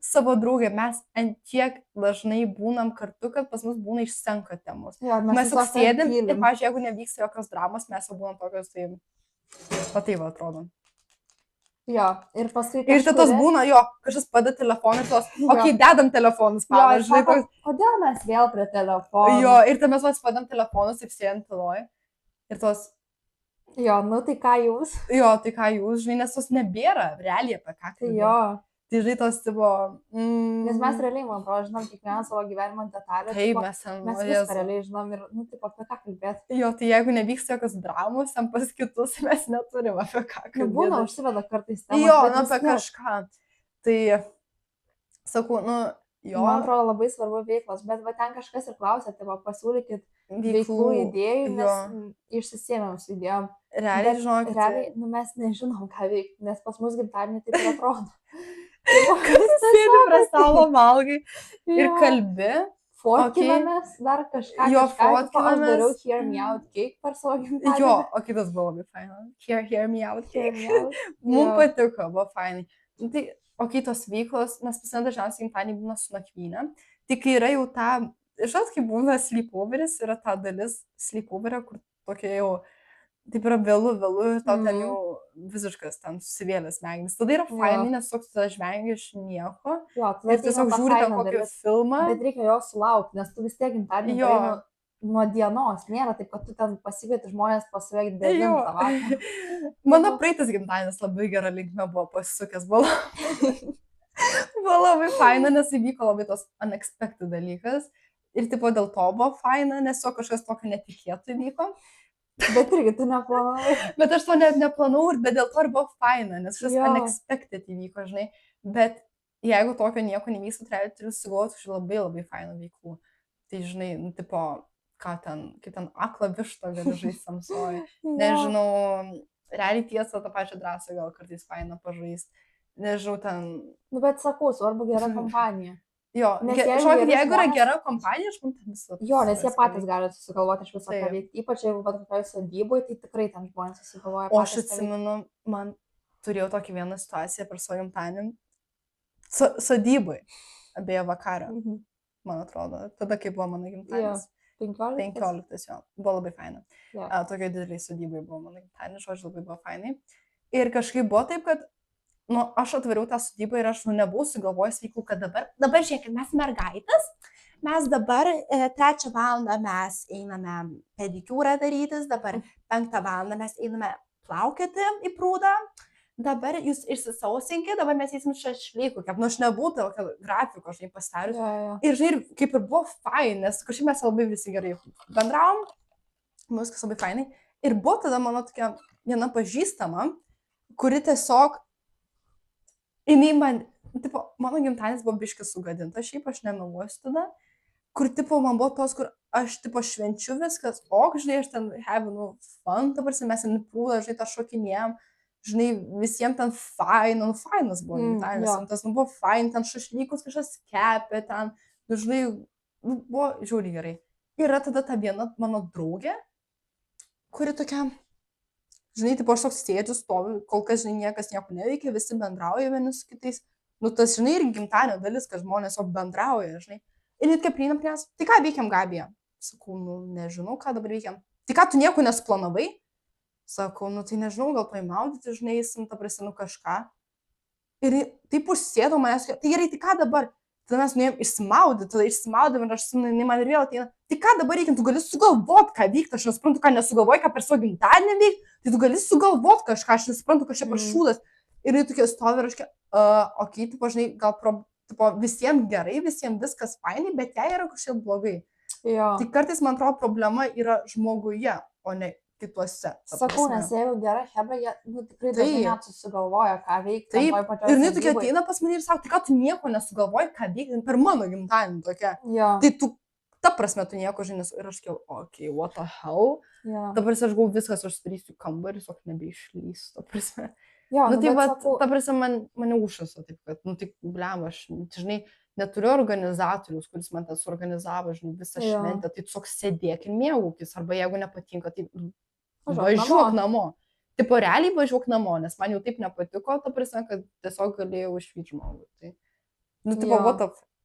savo draugė, mes ant tiek dažnai būnam kartu, kad pas mus būna išsenka temos. Mes jau sėdim ir, pavyzdžiui, jeigu nevyksta jokios dramos, mes jau būnam tokios, tai va, atrodo. Jo, ir paskui kažkuria... Ir tai tos būna, jo, kažkas padeda telefonai, tos, okei, dedam telefonus, pavyzdžiui. Kodėl mes vėl prie telefonų? Jo, ir tai mes padedam telefonus, taip sėdint tyloj. Ir tos... Jo, nu tai ką jūs? Jo, tai ką jūs, žinai, nes tos nebėra, realiai apie ką. Tai jo. Tai žinai, tos tipo... Nes mes realiai, man atrodo, žinom kiekvieną savo gyvenimo detalę. Taip, mes viską realiai žinom ir, nu, taip, apie ką kalbėti. Jo, tai jeigu nevyksta jokios dramos, ten pas kitus mes neturim apie ką kalbėti. Būna, užsiveda kartais temas. Jo, nu, apie kažką. Tai, sakau, nu, jo. Man atrodo, labai svarbu veiklos, bet va ten kažkas ir klausė, tai va, pasiūlykit veiklų idėjų, nes išsisėmėm su idėjom. Realiai, žinokit. Realiai, nu, mes nežinom, ką veikti, nes pas mus gimtadienį taip ir atrodo. Kad sėdi prie stalo valgai ir kalbi. Fotkinamės, dar kažką. Jo, fotkinamės. Aš dariau Hear Me Out cake per savo gimtadienį. Jo, o kitas buvo labai fainai. Hear Me Out cake. Mums patiko, buvo fainai. Tai, o kitos veiklos, nes pas dažniausiai gimtadienį būna su nakvynė. Tik yra jau ta, žinot, kai būna sleepoveris, yra ta dalis sleepoverio, kur tokia jau taip yra vėlu ir tau ten jau visiškas ten susivėlęs smegenis. Tada yra fainai, nes toks tada žvengi iš nieko. Jo, ir tiesiog žiūri ten kokį filmą. Bet reikia jo sulaukti, nes tu vis tiek gimtadienį nuo dienos. Nėra taip, kad tu ten pasikvieti žmonės pasveik 9 valandą. Mano praeitas gimtadienis labai gera linkme buvo pasisukęs. Buvo labai faina, nes įvyko labai tos unexpected dalykas. Ir tipo dėl to buvo faina, nes kažkas tokio netikėto įvyko. Bet irgi tu neplanavai. Bet aš to net neplanavau, bet dėl to ir buvo faina, nes šis unexpected įvyko, žinai. Bet jeigu tokio nieko nevyksta, turiu sugalvoti už labai labai fainą veiklų. Tai, žinai, nu, tipo, ką ten, kaip ten akla višto gali žaisti samsoj. Nežinau, realiai tiesa, tą pačią drąsą gal kartais faina pažaisti. Nežinau, ten... Nu, bet sakau, svarbu gera kompanija. Jo, žinokit, jeigu yra gera kompanija, aš man ten visą. Jo, nes jie patys gali susigalvoti iš viso ką veikti. Ypač jeigu bet kokioje sodyboje, tai tikrai ten žmonės susigalvoja. O aš atsimenu, man turėjau tokią vieną situaciją per savo gimtadienį. Sodyboje, abeje vakarą, man atrodo, tada kai buvo mano gimtadienis. 15 jo, buvo labai faina. Tokiai dideliai sodybai buvo mano gimtadienis, žodžiu, labai buvo fainai. Ir kažkaip buvo taip, kad aš atvariau tą sodybą ir aš nebuvau sugalvojęs veiklų, kad dabar žiūrėkit, mes mergaitės, mes dabar 3 valandą mes einame pedikiūrą darytis, dabar 5 valandą mes einame plaukioti į prūdą, dabar jūs išsisausinkit, dabar mes eisim šašlykų, kaip aš nebuvau tokio grafiko, aš nepastarius. Ir žinai, kaip ir buvo fain, nes kažkaip mes labai visi gerai bendravom, viskas labai fainai. Ir buvo tada mano tokia viena pažįstama, kuri tiesiog, jinai man, tipo, mano gimtadienis buvo biškis sugadinta, šiaip aš nemeluosiu tada, kur, tipo, man buvo tos, kur aš, tipo, švenčiu viskas, žinai, aš ten havinu fun, dabar mes ten prūdą, žinai, tą šokinėjom, žinai, visiems ten fainas buvo gimtadienis, tas, buvo fain, ten šašlykus kažkas kepė, ten, žinai, buvo žiauriai gerai. Yra tada ta viena mano draugė, kuri tokia, žinai, tipo, aš toks sėdžiu, stoviu, kol kas, žinai, niekas nieko neveikia, visi bendrauja vieni su kitais, tas, žinai, irgi gimtadienio dalis, kad žmonės bendrauja, žinai. Ir net kaip prieina prie nes, tai ką veikiam, Gabija? Sakau, nežinau, ką dabar veikiam. Tai ką, tu nieko nesplanavai? Sakau, tai nežinau, gal paimaudyti, žinai, ta prasme, kažką. Ir taip užsėdo manęs, tai gerai, tai ką dabar? Tada mes nuėjom išsimaudyti, tada išsimaudėm ir aš man ir vėl ateina, tai ką dabar reikia, tu gali sugalvot, ką vykti, aš nesuprantu, ką nesugalvoji, ką per savo gimtadienį veikti, tai tu gali sugalvot kažką, aš nesuprantu, kas čia per šūdas. Ir jie tokie stovi ir aš, okei, tipo, žinai, gal visiems gerai, visiems viskas fainai, bet jai yra kažkaip blogai. Tai kartais, man atrodo, problema yra žmoguje, o ne kituose. Sakau, nes jeigu gera hebra, jie tikrai dažnai net susigalvoja, ką veikti. Taip, ir jinai tokia ateina pas mane ir sako, tai ką tu nieko nesugalvoji, ką veikti, per mano gimtadienį tokia. Tai tu, ta prasme, tu nieko žinai, ir aš kiau, okei, what the hell. Dabar aš gau viskas, aš sudarysiu kambarį, tiesiog nebeišlys, ta prasme. Tai va, ta prasme, mane užšaso, taip, kad, taip, blem, aš, žinai, neturiu organizatorius, kuris man tas organizavo, žinai, visą šventę, tai tiesiog sėdėk ir mėgaukis, arba jeigu nepatinka, tai važiuok namo. Tipo, realiai važiuok namo, nes man jau taip nepatiko, ta prasme, kad tiesiog galėjau išvykti žmogų. Tai, tipo,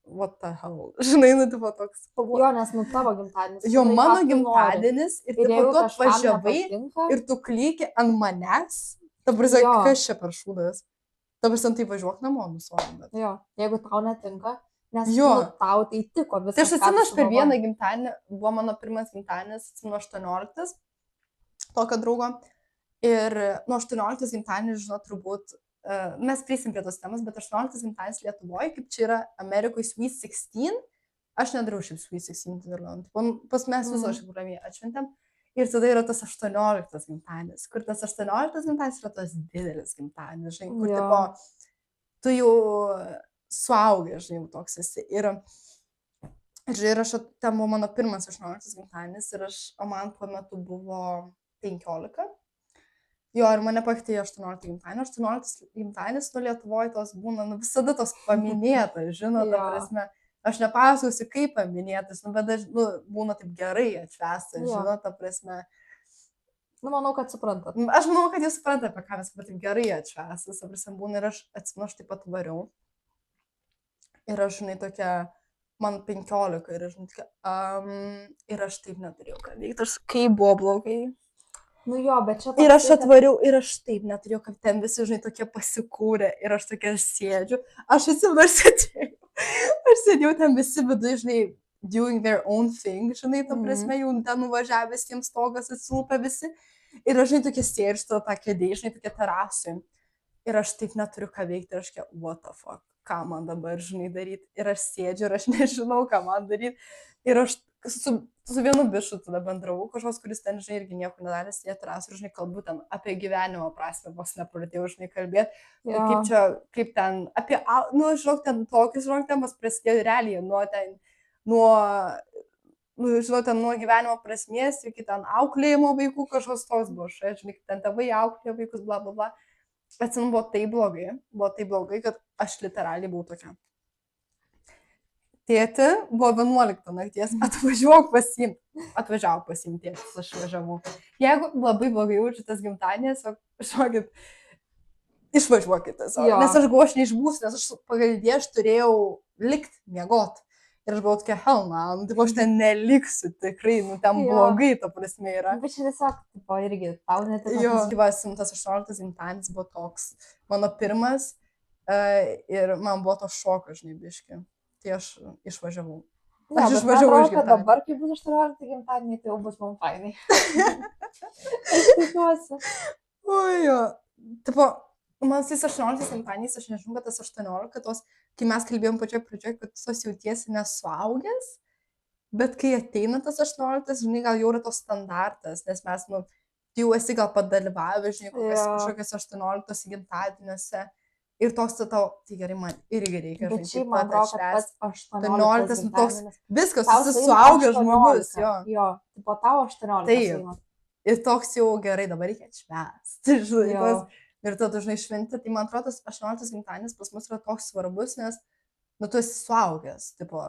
what the hell, žinai, tipo toks. Jo, nes tavo gimtadienis. Jo, mano gimtadienis ir tipo, tu atvažiavai ir tu klyki ant manęs. Ta prasme, kas čia per šūdas? Ta prasme, tai važiuok namo, nusuoju. Jo, jeigu tau netinka, nes tau tai tiko viskas. Tai aš atsimenu, aš per vieną gimtadienį, buvo mano pirmas gimtadienis, atsimenu 18, tokio draugo. Ir nuo 18 gimtadienis, žinot, turbūt, mes prieisim prie tos temas, bet 18 gimtadienis Lietuvoje, kaip čia yra Amerikoje Sweet 16, aš nedariau šiaip Sweet 16, pas mes viso šiaip ramiai atšventėm. Ir tada yra tas 18 gimtadienis, kur tas 18 gimtadienis yra tas didelis gimtadienis, žinai, kur tipo, tu jau suaugęs, žinai, toks esi. Ir aš, ten buvo mano pirmas 18 gimtadienis ir man tuo metu buvo 15. Jo, ir mane pakvietė 18 gimtadienį. 18 gimtadienis nuo Lietuvoje tos būna, visada tos paminėtas, žinot, ta prasme. Aš nepasakosiu, kaip paminėtas, bet būna taip gerai atšvęstas, žinot, ta prasme. Manau, kad suprantat. Aš manau, kad jūs suprantate, apie ką mes taip gerai atšvęstas, ta prasme, būna ir aš atsimenu, aš taip pat variau. Ir aš, žinai, tokia, man 15 ir aš, žinai, tokia, ir aš taip neturėjau ką veikti, aš kaip buvo blogai. Nu jo, bet čia... Ir aš atvariau ir aš taip neturėjau, kad ten visi, žinai, tokie pasikūrė ir aš tokia sėdžiu, aš atsimenu, aš sėdėjau ten visi vidui, žinai, doing their own thing, žinai, ta prasme, jau ten nuvažiavęs jiems stogas atsilupę visi. Ir aš, žinai, tokia sėdžiu, tą kėdė, žinai, tokia terasui. Ir aš taip neturiu ką veikti, ir aš tokia, what the fuck, ką man dabar, žinai, daryti. Ir aš sėdžiu, ir aš nežinau, ką man daryti. Ir aš su vienu bišu tada bendravau, kažkoks, kuris ten, žinai, irgi nieko nedarė, sėdė terasui, ir, žinai, kalbu ten apie gyvenimo prasmę, vos nepradėjau, žinai, kalbėti. Kaip čia, kaip ten, apie, žinok, ten tokius, žinok, temas prasidėjo realiai, nuo gyvenimo prasmės iki ten auklėjimo vaikų, kažkoks toks buvo, žinai, kaip ten tėvai auklėjo vaikus, bla, bla, bla. Atsimenu, buvo taip blogai, kad aš literaliai buvau tokia. Tėti, buvo 11 nakties, atvažiavau pasiimti, tėtis, aš važiavau. Jeigu labai blogai jaučiu tas gimtadienis, šokit, išvažiuokit tiesiog, nes aš neišbūsiu, nes aš pagal idėją aš turėjau likti, miegoti. Ir aš buvau tokia, helna, nu, tipo, aš ten neliksiu tikrai, nu, ten blogai, ta prasme yra. Bet čia tiesiog, tipo, irgi, tau netiko. Jo, gyvas 118 gimtadienis buvo toks, mano pirmas, ir man buvo to šoko, žinai, biški. Tai aš išvažiavau. Aš išvažiavau iš gimtadienio. Dabar, kai bus 18 gimtadienį, tai jau bus man fainai. Aš tikiuosi. Ojo, tipo, man tas 18 gimtadienis, aš nežinau, kad tas 18, tos, kai mes kalbėjom pačioje pradžioje, kad tos jautiesi nesuaugęs, bet kai ateina tas 18, žinai, gal jau yra tos standartas, nes mes, nu, tu jau esi gal padalyvavę, žinai, kažkokios 18 gimtadieniuose. Ir toks tau, tai gerai, man irgi reikia, žinai, bet šiaip man atrodo, kad pats 18 toks, viskas, esi suaugęs žmogus, jo. Jo, tipo tau 18. Taip. Ir toks jau gerai, dabar reikia atšvęsti, žinai, ir tada dažnai šventi, tai man atrodo, tas 18 gimtadienis pas mus yra toks svarbus, nes, nu, tu esi suaugęs, tipo,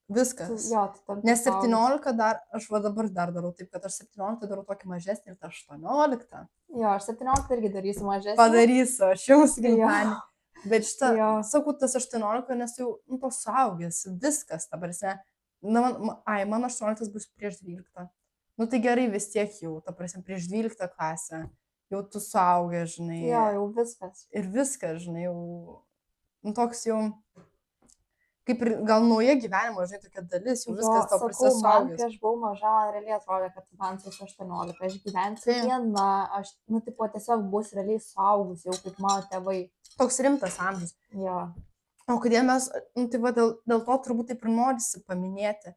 viskas. Jo, nes 17 dar, aš va dabar dar darau taip, kad aš 17 darau tokį mažesnį ir tą 18. Jo, aš 17 irgi darysiu mažesnį. Padarysiu, aš jums gimtadienį. Bet šitą, sakau, tas 18, nes jau, nu, to suaugęs, viskas, ta prasme. Man 18 bus prieš 12. Nu, tai gerai vis tiek jau, ta prasme, prieš 12 klasę. Jau tu suaugęs, žinai. Jo, jau viskas. Ir viskas, žinai, jau, nu, toks jau, kaip ir gal nauja gyvenimo, žinai, tokia dalis, jau viskas to prasme suaugęs. Kai aš buvau maža, realiai atrodė, kad man su 18, aš gyvensiu viena, aš, nu, tipo, tiesiog bus realiai suaugus, jau kaip mano tėvai. Toks rimtas amžius. Jo. O kodėl mes, nu, tai va, dėl to turbūt taip ir norisi paminėti.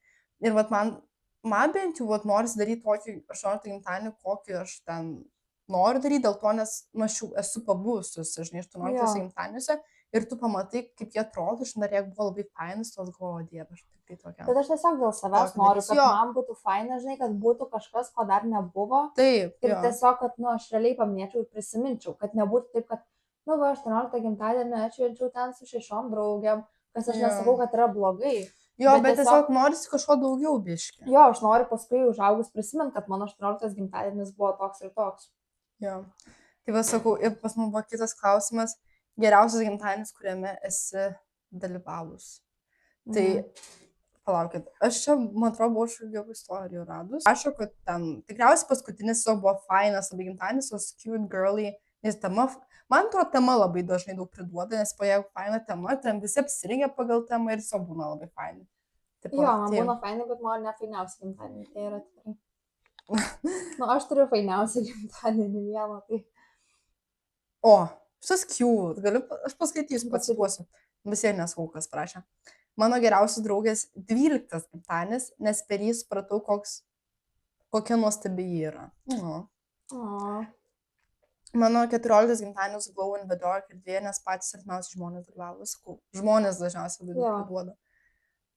Ir va, man bent jau norisi daryti tokį 18 gimtadienį, kokį aš ten noriu daryti, dėl to, nes aš jau esu pabuvusius, žinai, 18 gimtadieniuose ir tu pamatai, kaip jie atrodo, aš dar jeigu buvo labai fainas, tos galvoju, dieve, aš tikrai tokia. Bet aš tiesiog dėl savęs noriu, kad man būtų faina, žinai, kad būtų kažkas, ko dar nebuvo. Taip. Ir tiesiog, kad, nu, aš realiai paminėčiau ir prisiminčiau, kad nebūtų taip, kad, nu, va, 18 gimtadienį atšvenčiau ten su 6 draugiam, kas aš nesakau, kad yra blogai. Jo, bet tiesiog norisi kažko daugiau biški. Jo, aš noriu paskui užaugus prisiminti, kad mano 18 gimtadienis buvo toks ir toks. Jo. Tai va, sakau, ir pas man buvo kitas klausimas, geriausias gimtadienis, kuriame esi dalyvavus. Tai, palaukit, aš čia, man atrodo, buvau šių gerų istorijų radus. Ašku, kad ten tikriausiai paskutinis jau buvo fainas labai gimtadienis, was cute, girly, nes tema, man atrodo, tema labai dažnai daug priduoda, nes po jeigu faina tema, ten visi apsirengia pagal temą ir tiesiog būna labai faini. Jo, man būna faini, bet man ne fainiausia gimtadienį, tai yra tikrai. Nu, aš turiu fainiausią gimtadienį vieną, tai. O, šitas cute, galiu, aš paskaitysiu, pacituosiu. Visiems nesakau, kas prašė. Mano geriausias draugės 12 gimtadienis, nes per jį supratau, kokia nuostabi jį yra. Mano 14 gimtadienis glow in the dark erdvėje, nes patys artimiausi žmonės dalyvavo. Sakau, žmonės dažniausiai labai daug priduoda.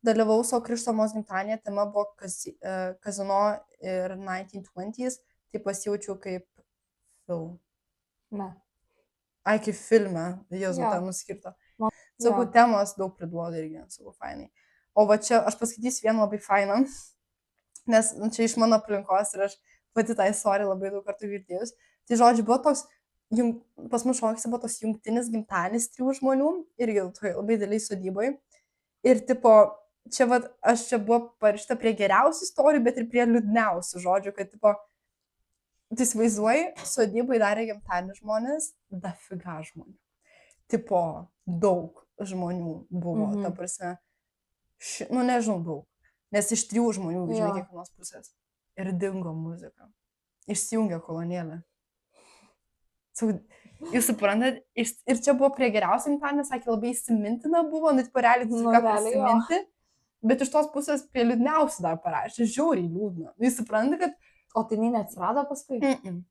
Dalyvau savo Kristamos gimtadienį, tema buvo kazino ir 1920s, tai pasijaučiau kaip film. Ne. Ai, kaip filme, Jėzau, ten nuskirto. Sakau, temos daug priduoda irgi, sakau, fainai. O va čia aš paskaitysiu vieną labai fainą, nes čia iš mano aplinkos ir aš pati tą istoriją labai daug kartų girdėjus. Tai žodžiu, buvo toks, pas mus šokise buvo toks jungtinis gimtadienis 3 žmonių, irgi labai dėliai sodybai. Ir tipo, čia va, aš čia buvo parašyta prie geriausių istorijų, bet ir prie liūdniausių žodžių, kad tipo, tai įsivaizduoji, sodybai darė gimtadienį žmonės, dafiga žmonių. Tipo, daug žmonių buvo, ta prasme, nu nežinau daug, nes iš 3 žmonių, žinai, kiekvienos pusės. Ir dingo muzika. Išsijungė kolonėlę. Jūs suprantat, ir čia buvo prie geriausių gimtadienį, sakė, labai įsimintina buvo, nu, tipo, realiai tiesiog prisiminti, bet iš tos pusės prie liūdniausių dar parašė, žiauriai liūdna. Jūs suprantat, kad... O tai neatsirado paskui?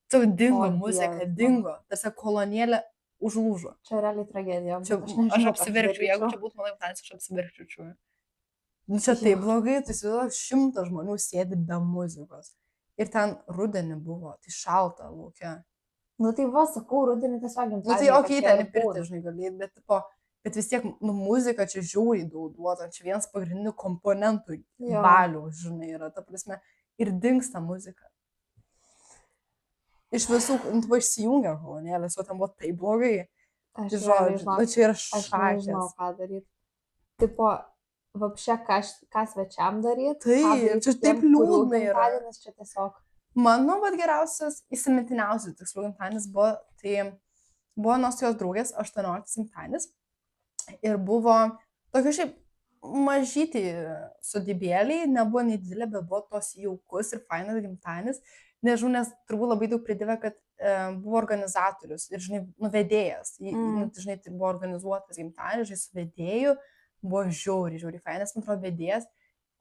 Tau dingo muzika, dingo, tiesiog kolonėlė užlūžo. Čia realiai tragedija. Aš apsiverkčiau, jeigu čia būtų mano gimtadienis, aš apsiverkčiau. Nu, čia taip blogai, tai 100 žmonių sėdi be muzikos. Ir ten rudenį buvo, tai šalta laukia. Nu tai va, sakau, rudenį tiesiog gimtadienį. Nu tai okei, ten į pirtį, žinai, galėt, bet vis tiek, nu, muzika čia žiauriai daug duota, čia vienas pagrindinių komponentų balių, žinai, yra, ta prasme, ir dingsta muzika. Iš visų, nu, išsijungia kolonėlės, o ten buvo taip blogai. Aš žodžiu, nu, čia yra šakės. Aš nežinau, ką daryti. Tipo, vapšė, ką svečiam daryti. Tai čia taip liūdna yra. Čia tiesiog. Mano geriausias, įsimintiniausias tiksliau gimtadienis buvo, tai buvo nuo jos draugės 18 gimtadienis ir buvo tokia šiaip mažyti sodybėliai, nebuvo nei didelė, bet buvo tos jaukus ir fainas gimtadienis. Nežinau, nes turbūt labai daug pridavė, kad buvo organizatorius ir, žinai, nuvedėjas. Žinai, tai buvo organizuotas gimtadienis, žinai, su vedėju, buvo žiauriai fainas, man atrodo, vedėjas.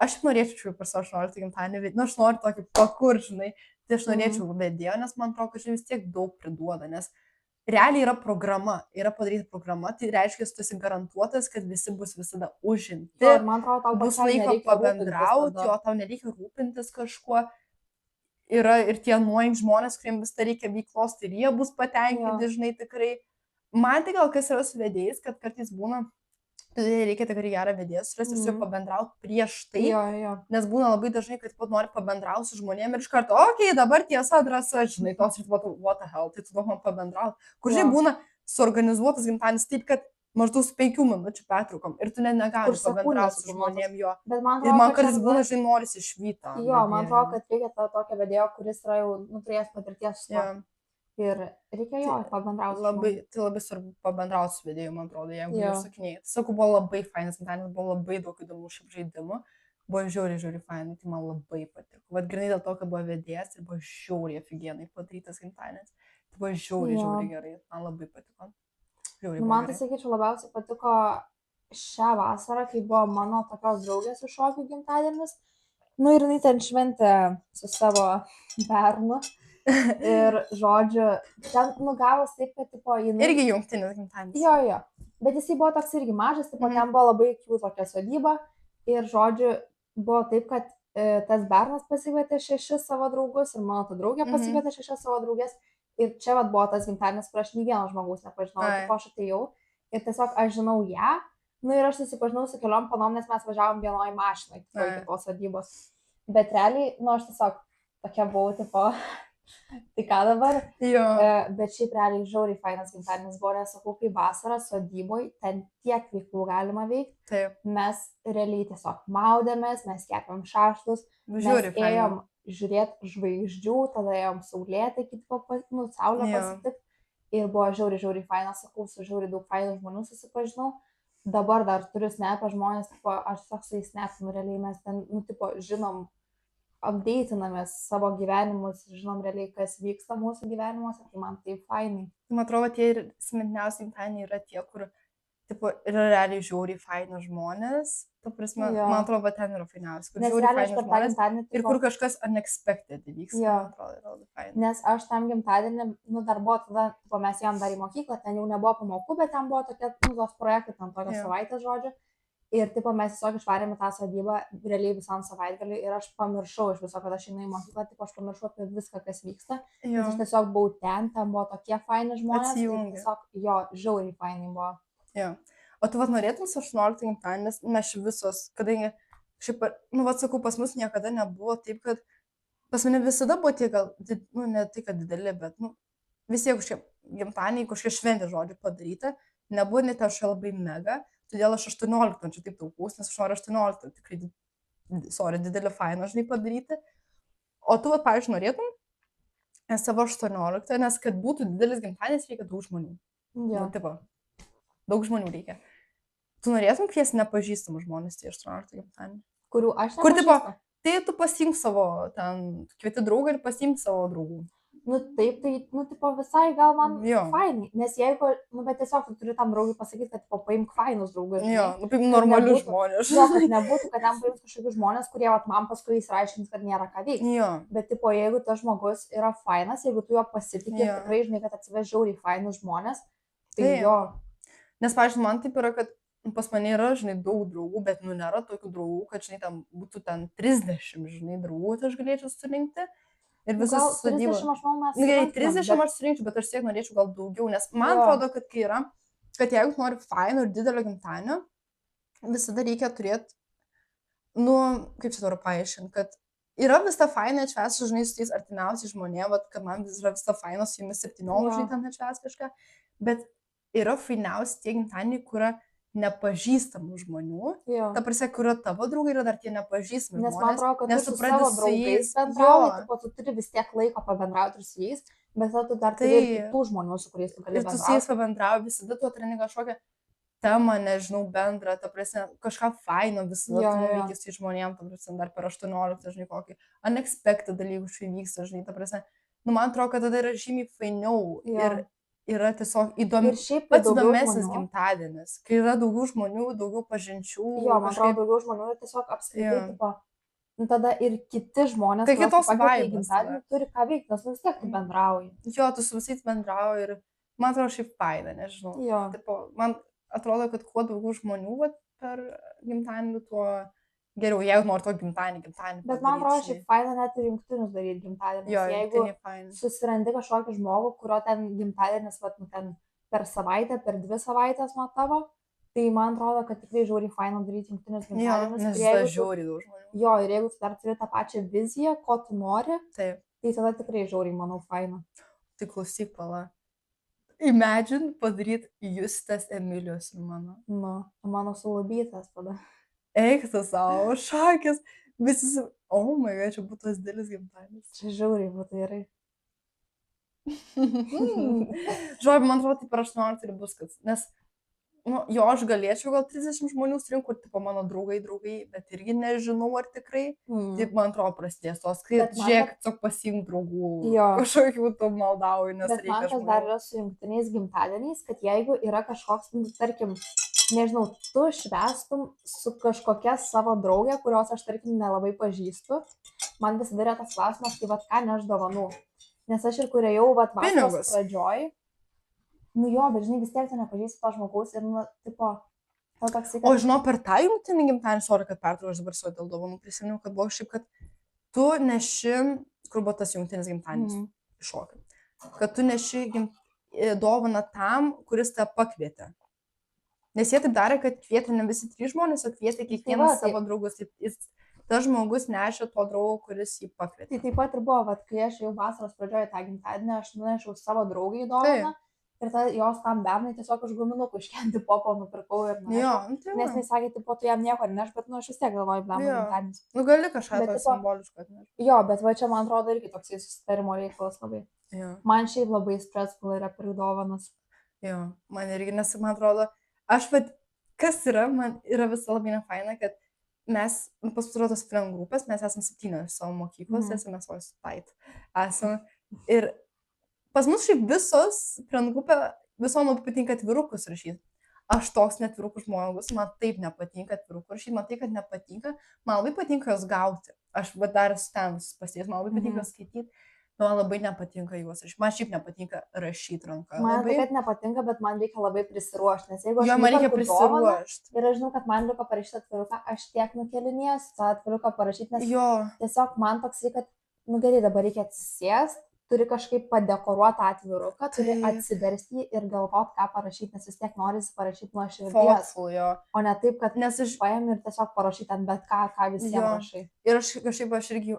Aš norėčiau per savo 18 gimtadienį, aš noriu tokį pakur, žinai, tai aš norėčiau vedėjo, nes man atrodo, kad vis tiek daug priduoda, nes realiai yra programa, yra padaryta programa, tai reiškia, tu esi garantuotas, kad visi bus visada užimti, bus laiko pabendrauti, o tau nereikia rūpintis kažkuo. Yra ir tie nuojink žmonės, kuriems vis tai reikia veiklos, tai jie bus patenkinti, žinai, tikrai. Man tai gal kas yra su vedėjais, kad kartais būna, tai reikia tikrai gerą vedėją surasti ir su juo pabendrauti prieš tai, nes būna labai dažnai, kad pat nori pabendrauti su žmonėm ir iš karto, okei, dabar tiesa, drąsa, žinai, tos ir what the hell, tai tu man pabendrauti. Kur žinai būna suorganizuotas gimtadienis taip, kad maždaug 5 minučių pertraukom ir tu negali pabendrauti su žmonėm jo. Ir man kartais būna, žinai, norisi išvyto. Jo, man atrodo, kad reikia tokio vedėjo, kuris yra jau turėjęs patirties su to. Ir reikia jo pabendrauti. Tai labai svarbu pabendrauti su vedėju, man atrodo, jeigu jūs sakinėjai. Sakau, buvo labai fainas gimtadienis, buvo labai daug įdomų šiaip žaidimų. Buvo žiauriai fainai, tai man labai patiko. Vat grinai dėl to, kad buvo vedėjas ir buvo žiauriai aфиgenai padarytas gimtadienis. Tai buvo žiauriai gerai, man labai patiko. Man tai, sakyčiau, labiausiai patiko šią vasarą, kai buvo mano tokios draugės iš šokių gimtadienis. Ir jinai ten šventė su savo bernu. Ir žodžiu, ten gavos taip, kad tipo jinai... Irgi jungtinis gimtadienis. Jo. Bet jisai buvo toks irgi mažas, tipo ten buvo labai kių tokia sodyba. Ir žodžiu, buvo taip, kad tas bernas pasikvietė 6 savo draugus ir mano ta draugė pasikvietė 6 savo draugės. Ir čia buvo tas gimtadienis, kur aš nei vieno žmogaus nepažinau, tipo aš atėjau ir tiesiog aš žinau ją, ir aš susipažinau su keliom panom, nes mes važiavom vienoj mašinai, tipo iki tos sodybos. Bet realiai, aš tiesiog tokia buvau, tipo, tai ką dabar? Bet šiaip realiai žiauriai fainas gimtadienis buvo, nes sakau, kai vasarą sodyboj, ten tiek veiklų galima veikti. Mes realiai tiesiog maudėmės, mes kepėm šaštus, mes ėjom žiūrėti žvaigždžių, tada ėjom saulėtą, saulę pasitikti. Ir buvo žiauriai fainas, sakau, su žiauriai daug fainų žmonių susipažinau. Dabar dar turiu snapę žmonės, tipo, aš tiesiog su jais snapinu, realiai mes ten, tipo, žinom, updatinamės savo gyvenimus, žinom realiai, kas vyksta mūsų gyvenimuose, tai man tai fainai. Man atrodo, tie ir smintniausiai gimtadieniai yra tie, kur, tipo, yra realiai žiauriai faini žmonės. Ta prasme, man atrodo, ten yra fainiausias, kur žiauriai faini žmonės ir kur kažkas unexpected įvyks. Man atrodo, yra labai faini. Nes aš tam gimtadienį, dar buvo tada, tipo, mes ėjom dar į mokyklą, ten jau nebuvo pamokų, bet ten buvo tokie, tos projektai, ten tokios savaitės žodžiu. Ir, tipo, mes tiesiog išvarėme tą sodybą realiai visam savaitgalį ir aš pamiršau iš viso, kad aš einu į mokyklą, tipo, aš pamiršau apie viską, kas vyksta. Nes aš tiesiog buvau ten buvo tokie faini žmonės. Tiesiog, žiauriai fainai buvo. O tu norėtum su 18 gimtadienis, mes visos, kadangi, šiaip, sakau, pas mus niekada nebuvo taip, kad pas mane visada buvo tie gal, ne tai, kad dideli, bet, vis tiek kažkaip gimtadieniai, kažkokia šventė žodžiu padaryta, nebuvo net aš labai mega, todėl aš 18, čia taip taupus, nes aš noriu 18, tikrai, didelį fainą, žinai, padaryti. O tu, pavyzdžiui, norėtum savo 18, nes kad būtų didelis gimtadienis, reikia daug žmonių. Tipo, daug žmonių reikia. Tu norėtum kviesti nepažįstamų žmonės į 18 gimtadienį? Kurių aš nepažįstu? Kur, tipo, tai tu pasiimk savo, kvieti draugą ir pasiimk savo draugų. Taip, tai, tipo, visai gal man fainai, nes jeigu, bet tiesiog tu turi tam draugui pasakyti, kad, tipo, paimk fainus draugus. Paimk normalius žmonės. Kad nebūtų, kad ten paims kažkokius žmonės, kurie, man paskui įsiaiškins, kad nėra ką veikti. Bet, tipo, jeigu tas žmogus yra fainas, jeigu tu jo pasitikė, tikrai žinai, kad atsiveš žiauriai fainus žmonės, tai Nes, pavyzdžiui, man taip yra, kad pas mane yra, žinai, daug draugų, bet, nėra tokių draugų, kad, žinai, ten būtų 30, žinai, draugų, tai aš galėčiau surinkti. Ir visus sodybos. 30 aš manau mes. Gerai, 30 aš surinkčiau, bet aš tiek norėčiau gal daugiau, nes man atrodo, kad kai yra, kad jeigu nori faino ir didelio gimtadienio, visada reikia turėti, kaip čia turiu paaiškinti, kad yra visą fainą atšvęsti, žinai, su tais artimiausiais žmonėmis, kad man yra visą fainą su jumis 17, žinai, ten atšvęsti kažką, bet yra fainiausi tie gimtadieniai, kur nepažįstamų žmonių, ta prasme, kur yra tavo draugai, yra dar tie nepažįstami žmonės. Nes man atrodo, kad tu su savo draugais bendrauji, tipo, tu turi vis tiek laiko pabendrauti ir su jais, bet tu dar turi ir kitų žmonių, su kuriais tu gali bendrauti. Ir tu su jais pabendrauji, visada tu atrandi kažkokią temą, nežinau, bendrą, ta prasme, kažką faino visada tu nuveiki su žmonėm, ta prasme, dar per 18, žinai, kokį unexpected dalykų įvyksta, žinai, ta prasme, nu, man atrodo, kad tada yra žymiai fainiau ir yra tiesiog pats įdomesnis gimtadienis, kai yra daugiau žmonių, daugiau pažinčių. Jo, man atrodo, daugiau žmonių ir tiesiog apskritai, tipo, nu, tada ir kiti žmonės, tai kitos vaibos gimtadienį turi ką veikti, nes vis tiek tu bendrauji. Jo, tu su visais bendrauji ir man atrodo šiaip faina, nežinau. Jo. Tipo, man atrodo, kad kuo daugiau žmonių per gimtadienį, tuo geriau, jeigu nori to gimtadienį. Bet man atrodo, šiaip faina net ir jungtinius daryti gimtadienį. Jo, jeigu susirandi kažkokį žmogų, kurio ten gimtadienis, vat, nu, ten per savaitę, per 2 savaitės nuo tavo, tai man atrodo, kad tikrai žiauriai faina daryti jungtinius gimtadienius. Nes tai žiauriai daug žmonių. Jo, ir jeigu tu dar turi tą pačią viziją, ko tu nori, taip, tai tada tikrai žiauriai, manau, faina. Tai klausyk, pala. Imagine padaryti Justės, Emilijos ir mano. Nu, mano sulabytas tada. Eik tu savo, šakės, visi, oh my god, čia būtų tas didelis gimtadienis. Čia žiauriai būtų gerai. Žodžiu, man atrodo, tai per 18 ir bus, kad, nes, nu, jo, aš galėčiau gal 30 žmonių surinkti, kur, tipo, mano draugai, bet irgi nežinau, ar tikrai. Taip, man atrodo, prasidės tos, kai žiūrėk, tiesiog pasiimk draugų, kažkokių tu maldauji, nes reikia žmonių. Bet man kas dar yra su jungtiniais gimtadieniais, kad jeigu yra kažkoks, tarkim, nežinau, tu švęstum su kažkokia savo draugė, kurios aš, tarkim, nelabai pažįstu, man visada yra tas klausimas, tai vat ką neš dovanų. Nes aš ir kuriejau, vat, vasaros pradžioj, nu jo, bet žinai, vis tiek tu nepažįsti to žmogaus ir, nu, tipo, toks... O žinau, per tą jungtinį gimtadienį, sorry, kad pertraukiau, aš dabar savo dėl dovanų prisiminiau, kad buvo šiaip, kad tu neši, kur buvo tas jungtinis gimtadienis, šokai, kad tu neši dovaną tam, kuris tave pakvietė. Nes jie taip darė, kad kvietė ne visi 3 žmonės, o kvietė kiekvieną savo draugus. Tas žmogus nešė to draugo, kuris jį pakvietė. Tai taip pat ir buvo, vat, kai aš jau vasaros pradžioje tą gimtadienį, aš nunešiau savo draugai dovaną. Ir jos tam bernai tiesiog už guminukų iškenti popą nupirkau ir nešiau. Nes jis sakė, tipo, tu jam nieko neš, bet, nu, aš vis tiek galvoju, blemą gimtadienis. Nu, gali kažką to simboliško atnešti. Jo, bet va čia, man atrodo, irgi toks susitarimo reikalas labai. Man šiaip labai stressful yra pirkti dovanas. Jo, man irgi, nes man atrodo, aš, bet kas yra, man yra visą labai nefaina, kad mes, pastaruotos friend grupės, mes esame 7 savo mokyklos, esame savo stait. Ir pas mus šiaip visos friend grupė, visom labai patinka atvirukus rašyti. Aš toks netvirukų žmogus, man taip nepatinka atvirukų rašyti, man tai, kad nepatinka, man labai patinka jos gauti. Aš dar ten pasės, man labai patinka skaityti. Man labai nepatinka juos rašyti. Man šiaip nepatinka rašyti ranką. Man tai, kad nepatinka, bet man reikia labai prisiruošti. Nes jeigu aš man reikia prisiruošti. Ir aš žinau, kad man liko parašyti atviruką, aš tiek nukelinėsiu tą atviruką parašyti, nes tiesiog man toksai, kad, nu gerai, dabar reikia atsisėsti, turi kažkaip padekoruoti atviruką, turi atsiversti ir galvoti, ką parašyti, nes vis tiek norisi parašyti nuo širdies. O ne taip, kad paimi ir tiesiog parašyti ant bet ką visiems rašai. Ir aš kažkaip,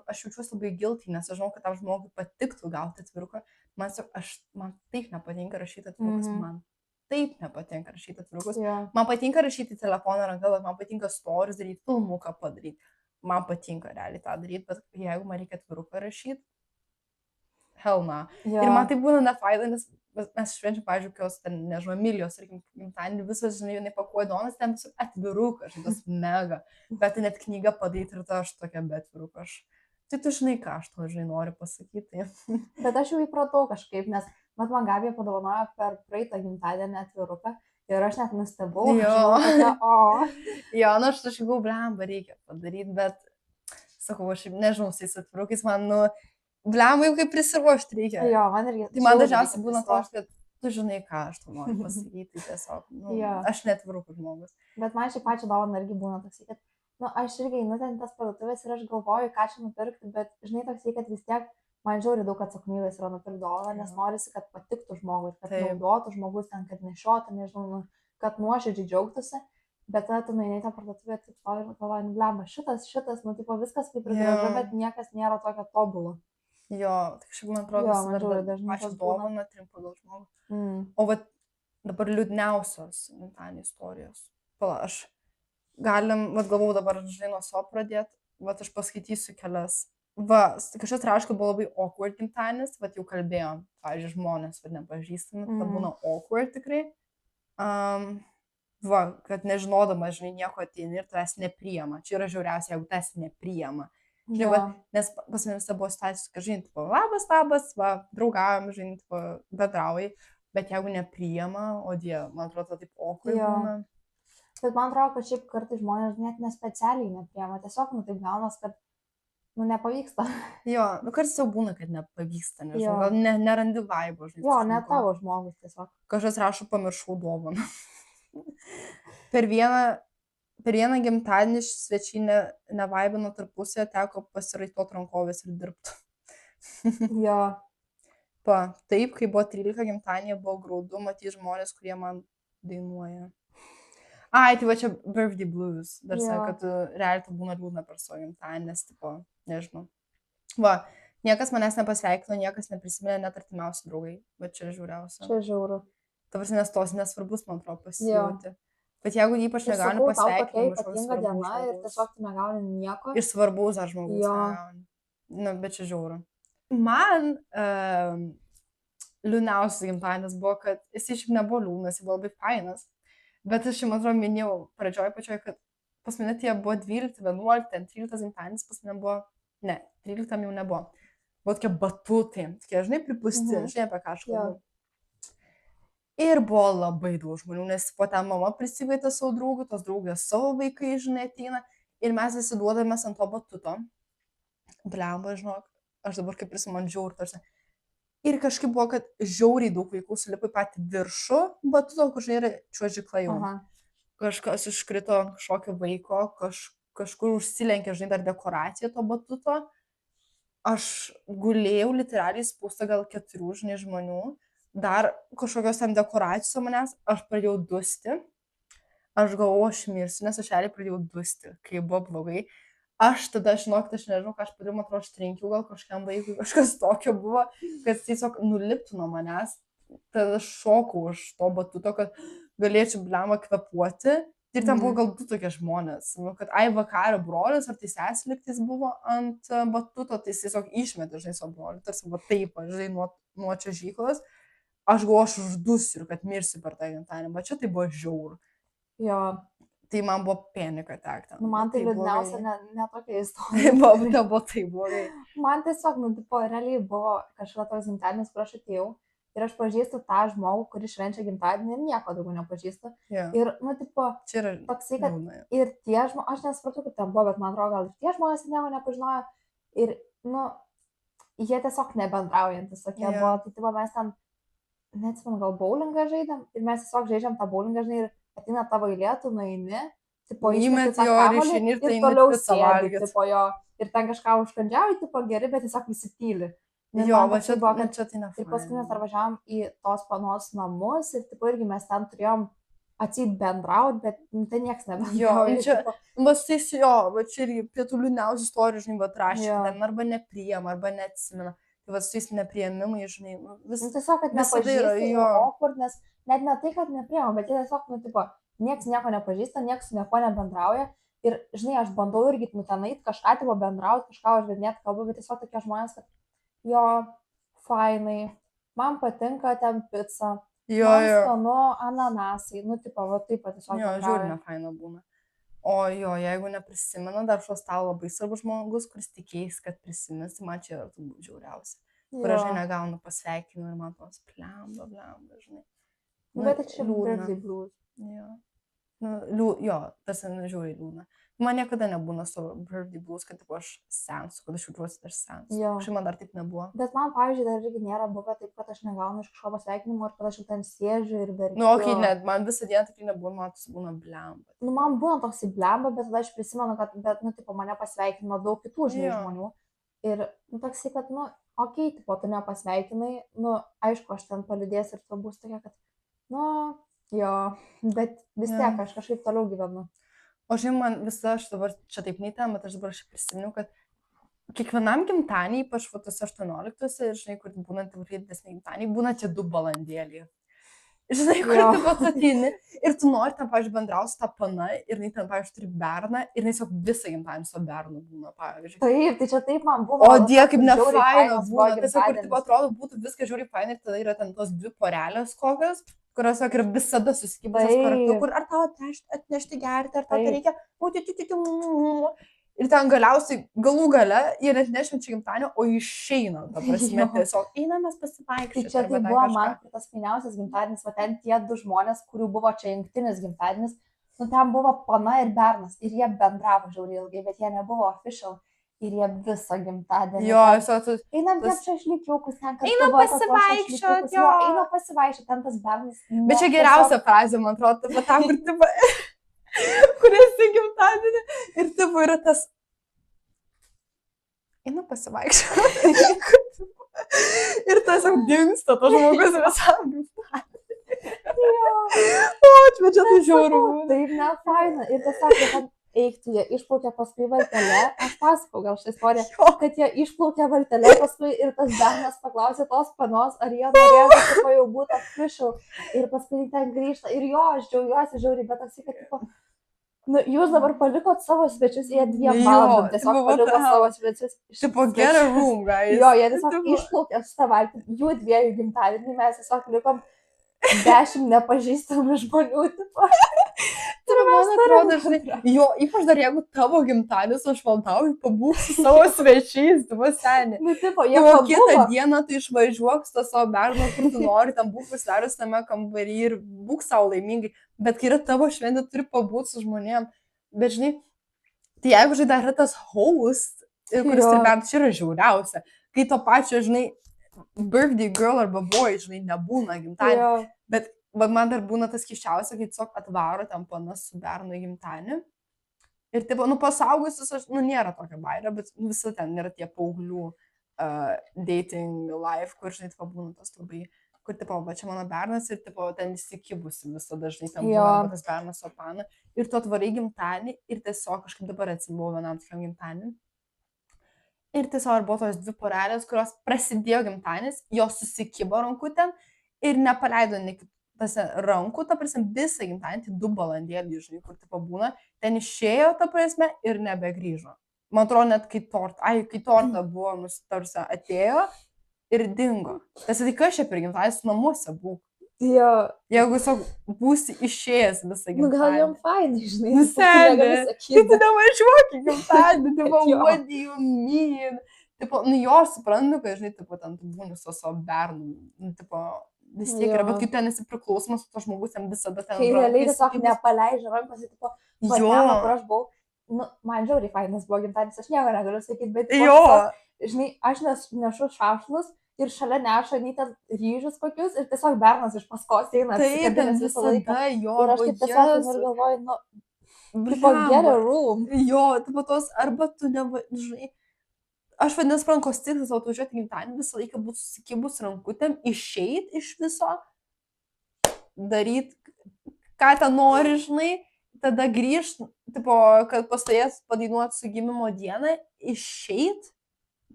aš jaučiuosi labai guilty, nes aš žinau, kad tam žmogui patiktų gauti atviruką. Man taip nepatinka rašyti atvirukus, man taip nepatinka rašyti atvirukus. Man patinka rašyti telefoną ranką, bet man patinka stories daryti, filmuką padaryti. Man patinka realiai tą daryti, bet jeigu man reikia atviruką rašyti, helna. Ir man tai būna nefaida, nes mes švenčiam, pavyzdžiui, kokios ten, nežinau, Emilijos, ir gimtadienį visas, žinai, jinai pakuoja donas, ten visur atvirukas, tas mega. Bet net knygą padaryti ir ta aš tokia be atvirukas. Tai tu žinai, ką aš to, žinai, noriu pasakyti. Bet aš jau įpratau kažkaip, nes man Gabija padovanojo per praeitą gimtadienį atviruką ir aš net nustebau. Jo, nu aš kažkaip blemba reikia padaryti, bet sakau, aš nežinau, su tais atvirukais man, nu, blemba jau kaip prisiruošti reikia. Jo, man irgi. Tai man dažniausiai būna toks, kad tu žinai, ką aš to noriu pasakyti, tiesiog, nu, aš netvirukų žmogus. Bet man šiaip pačią dovaną irgi būna toks, kad, nu, aš irgi einu ten tas parduotuvės ir aš galvoju, ką čia nupirkti, bet žinai toks, kad vis tiek man žiauriai daug atsakomybės yra nupirkti dovaną, nes norisi, kad patiktų žmogui, kad naudotų žmogus ten, kad nešiotų, nežinau, kad nuoširdžiai džiaugtųsi. Bet tada tu nueini tą parduotuvę, taip stovi ir galvoji, nu, blemba, šitas, nu, tipo, viskas kaip ir gražu, bet niekas nėra tokio tobulo. Jo, tai kažkaip man atrodo, dažnai aš dovaną 3 pagal žmogų. O va dabar liūdniausios gimtadienio istorijos. aš galim, galvau dabar, žinai, nuo savo pradėti, aš paskaitysiu kelias. Kažkas reiškia, buvo labai awkward gimtadienis, jau kalbėjom, pavyzdžiui, žmonės, nepažįstami, tai būna awkward tikrai. Kad nežinodama, žinai, nieko ateini ir tavęs nepriema. Čia yra žiauriausia, jeigu tavęs nepriema. Žinai, nes pas manęs buvo situacijos, kad, žinai, labas, draugavom, žinai, bendrauji, bet jeigu nepriema, o Dieve, man atrodo, taip awkward būna. Bet man atrodo, kad šiaip kartais žmonės net nespecialiai nepriema, tiesiog, taip gaunas, kad, nepavyksta. Jo, kartais jau būna, kad nepavyksta, nežinau, gal nerandi vaibo, žinai. Jo, ne tavo žmogus tiesiog. Kažkas rašo, pamiršau dovaną. Per vieną gimtadienį svečiai nevaibino tarpusėje, teko pasiraitoti rankovės ir dirbti. Jo. Taip, kai buvo 13 gimtadienį, buvo graudu matyti žmonės, kurie man dainuoja. Tai va čia birthday blues. Dar sakė, kad realiai tu būna liūdna per savo gimtadienį, nes, nežinau. Niekas manęs nepasveikino, niekas neprisiminė, net artimiausi draugai. Bet čia žiauriausia. Čia žiauru. Tavars nestos nesvarbus, man atrodo, pasijauti. Bet jeigu ypač negauni pasveikinimų iš kažkokio svarbaus žmogaus. Ir tiesiog tu negauni nieko. Iš svarbaus ar žmogaus negauni. Bet čia žiauru. Man liūdniausias gimtadienis buvo, kad jis šiaip nebuvo liūdnas, jis buvo labai fainas. Bet aš, man atrodo, minėjau pačioj, kad pas mane tie buvo 12, 11, 13 gimtadienis, pas mane buvo, 13 jau nebuvo. Buvo tokie batutai, tokie, žinai, pripusti, žinai, apie ką aš kalbu. Ir buvo labai daug žmonių, nes po ten mama prisivaita savo draugų, tos draugės savo vaikai, žinai, ateina. Ir mes visi duodamės ant to batuto. Blemba, žinok, aš dabar kaip prisimenu žiauriai tarsi. Ir kažkaip buvo, kad žiauriai daug vaikų sulipo į patį viršų batuto, kur, žinai, yra čiuožykla jau. Kažkas iškrito kažkokio vaiko, kažkur užsilenkė, žinai, dar dekoraciją to batuto. Aš gulėjau literaliai spūsta gal 4, žinai, žmonių. Dar kažkokios ten dekoracijos manęs, aš pradėjau dusti. Aš galvoju, aš mirsiu, nes aš realiai pradėjau dusti, kai buvo blogai. Aš tada, žinokit, aš nežinau, ką aš padėjau, man atrodo, aš trenkiau gal kažkam vaikui, kažkas tokio buvo, kad tiesiog nuliptų nuo manęs. Tada šokau už to batuto, kad galėčiau blemą kvepuoti. Ir ten buvo gal 2 tokie žmonės. Kad vakario brolis ar tai sesė liktais buvo ant batuto, tai jis tiesiog išmetė, žinai, savo brolį. Tarsi va taip, žinai, nuo čiuožyklos. Aš galvoju, aš uždusiu ir kad mirsiu per tą gimtadienį, bet čia tai buvo žiauru. Jo. Tai man buvo panika tekti. Man tai liūdniausia, ne tokia istorija. Nebuvo tai blogai. Man tiesiog, realiai buvo kažkas toks gimtadienis, kur aš atėjau ir aš pažįstu tą žmogų, kuris švenčia gimtadienį ir nieko daugiau nepažįstu. Ir, čia yra toksai, kad ir tie žmonės, aš nesupratau, kaip ten buvo, bet man atrodo, gal ir tie žmonės nieko nepažinojo. Ir, jie tiesiog nebendraujantis tokie buvo. Tai mes ten, neatsimenu, gal bowlingą žaidėm ir mes tiesiog žaidžiam tą bowlingą, žinai, ir ateina tavo eilė, tu nueini, įmeti jo ryšinį ir tai toliau sėdi, ir ten kažką užkandžiauji, geri, bet tiesiog visi tyli. Jo, va čia buvo, kad čia tai ir paskui mes važiavom į tos panos namus ir irgi mes ten turėjom atseit bendrauti, bet tai nieks nebendrauja. Va čia irgi prie tų liūdniausių istorijų, žinai, rašė, arba nepriima, arba neatsimena. Tai su jais nepriėmimai, žinai, tiesiog, kad nepažįsta, awkward, nes net ne tai, kad nepriima, bet jie tiesiog, nieks nieko nepažįsta, nieks su nieko nebendrauja. Ir, žinai, aš bandau irgi ten eit kažką, bendrauti, kažką užvedinėti kalbą, bet tiesiog tokie žmonės, kad jo, fainai, man patinka ten pica, man skanu ananasai, va taip pat tiesiog. Jo, žiūrime, faina būna. O jo, jeigu neprisimena, dar šio stalo labai svarbus žmogus, kuris tikėjais, kad prisimins, tai man čia yra turbūt žiauriausia. Kur aš negaunu pasveikinimų ir man tos blemba, žinai. Bet tai čia birthday blues. Jo, tas žiauriai liūdna. Man niekada nebūna su birthday blues, kad aš sensu, kad aš jaučiuosi dar sensu. Kažkaip man dar taip nebuvo. Bet man, pavyzdžiui, dar irgi nėra buvę taip, kad aš negaunu iš kažko pasveikinimo ir kad aš jau ten sėdžiu ir verkiu. Net man visą dieną tikrai nebūna, man tas būna blemba. Man būna toks blemba, bet tada aš prisimenu, kad, mane pasveikino daug kitų žmonių. Ir, toksai, kad, tu nepasveikinai, aišku, aš ten paliudės ir tu bus tokia, kad, jo, bet vis tiek aš kažkaip toliau gyvenu. O žinai, man visą aš dabar čia taip neįtėm, bet aš dabar prisiminiau, kad kiekvienam gimtadienį, ypač tuose 18-ose, ir žinai, kur būna tikrai didesni gimtadieniai, būna čia 2 balandėliai. Žinai, kur tu pasatini ir tu nori ten, pavyzdžiui, bendrauti tą paną ir jinai ten, pavyzdžiui, turi berną ir jinai tiesiog visą gimtadienį su bernu būna, pavyzdžiui. Taip, tai čia taip man buvo. O die, kaip nefaina būna. Tiesiog, kur tipo atrodo, būtų viskas žiūri fainai ir tada yra ten tos dvi porelės kokios, kurios yra visada susikibusios kartu, kur ar tau atnešti gerti, ar tau reikia. Ir ten galiausiai galų gale jie net nešvenčia gimtadienio, o išeina, ta prasme, tiesiog einamės pasivaikščioti. Tai čia tai buvo man tas fainiausias gimtadienis, o ten tie du žmonės, kurių buvo čia jungtinis gimtadienis, nu ten buvo pana ir bernas ir jie bendravo žiauriai ilgai, bet jie nebuvo official ir jie visą gimtadienį. Jo, einam ten šašlykiukus, ten kažkas. Einam pasivaikščioti, jo. Einam pasivaikščioti, ten tas bernas. Bet čia geriausia frazė, man atrodo, ta tam, kur tipo... kuris į gimtadienį ir tipo yra tas eina pasivaikščioti ir tiesiog dingsta tas žmogus visam gimtadienį. O, čia tai žiauru. Taip, ne, faina. Ir tiesiog, kad eiktų, jie išplaukė paskui valtelę, aš pasakau gal šią istoriją, kad jie išplaukė valtelę paskui ir tas bernas paklausė tos panos, ar jie norėjo, kad tipo jau būtų official ir paskui ten grįžta. Ir jo, aš džiaugiuosi žiauriai, bet aš kad tipo, nu, jūs dabar palikot savo svečius, jie 2 valandom tiesiog paliko savo svečius. Tipo, get a room, guys. Jo, jie tiesiog išplaukė savaitę, jų 2 gimtadienį, mes tiesiog likom 10 nepažįstamų žmonių. Tai man atrodo, žinai, jo, ypač dar jeigu tavo gimtadienis, aš valtauju, pabūk su savo svečiais, tu senė. Nu, tipo, jie pabuvo. Kitą dieną tu išvažiuok su savo bernu, kur tu nori, tam būk pasidaręs tame kambarį ir būk savo laimingai. Bet kai yra tavo šventė, turi pabūti su žmonėm. Bet, žinai, tai jeigu, žinai, dar yra tas host, kuris ir bent čia yra žiauriausia, kai to pačio, žinai, birthday girl arba boy, žinai, nebūna gimtadienį. Bet man dar būna tas kiščiausia, kai tiesiog atvaro ten panas su bernu į gimtadienį. Ir, tipo, nu, pasaugusius, nu, nėra tokia bairė, bet visą ten yra tie paauglių dating life, kur, žinai, tipo, būna tas labai, kur, tipo, va, čia mano bernas ir, tipo, ten įsikibusi visą dažnai ten būna tas bernas su pana. Ir tu atvarai gimtadienį ir tiesiog kažkaip dabar atsimbuvo vienam tokiam gimtadienį. Ir tiesiog buvo tos 2 porelės, kurios prasidėjo gimtadienis, jos susikibo rankutėm ir nepaleido rankų, ta prasme, visą gimtadienį, 2 valandėlį, žinai, kur tipo būna, ten išėjo, ta prasme, ir nebegrįžo. Man atrodo, net kai torta buvo, tarsi atėjo ir dingo. Tai kas čia per gimtadienį su namuose būk? Jo. Jeigu tiesiog būsi išėjęs visą gimtadienį. Nu, gal jam fainai, žinai. Nu, senė, tu nevažiuok į gimtadienį, tipo, what do you mean? Tipo, nu, jo, suprantu, kad, žinai, tipo, ten tu būni su savo bernu, tipo, vis tiek yra, bet kai ten esi priklausomas, to žmogus ten visada ten... Kai realiai tiesiog nepaleidžia rankos, tipo, patema, kur aš buvau, nu, man žiauriai fainas buvo gimtadienis, aš nieko negaliu sakyti, bet, žinai, aš nešu šašlus ir šalia neša nei ten ryžius kokius ir tiesiog bernas iš paskos eina. Taip, ten visada, jo, ir aš taip tiesiog ir galvoju, nu, tipo, get a room. Jo, tipo tos, arba tu žinai, aš vadinęs rankos tikslas atvažiuoti gimtadienį, visą laiką būtų susikibus rankutėm, išeit iš viso, daryt, ką ten nori, žinai, tada grįžt, tipo, kad pastojęs padainuoti su gimimo dieną, išeit,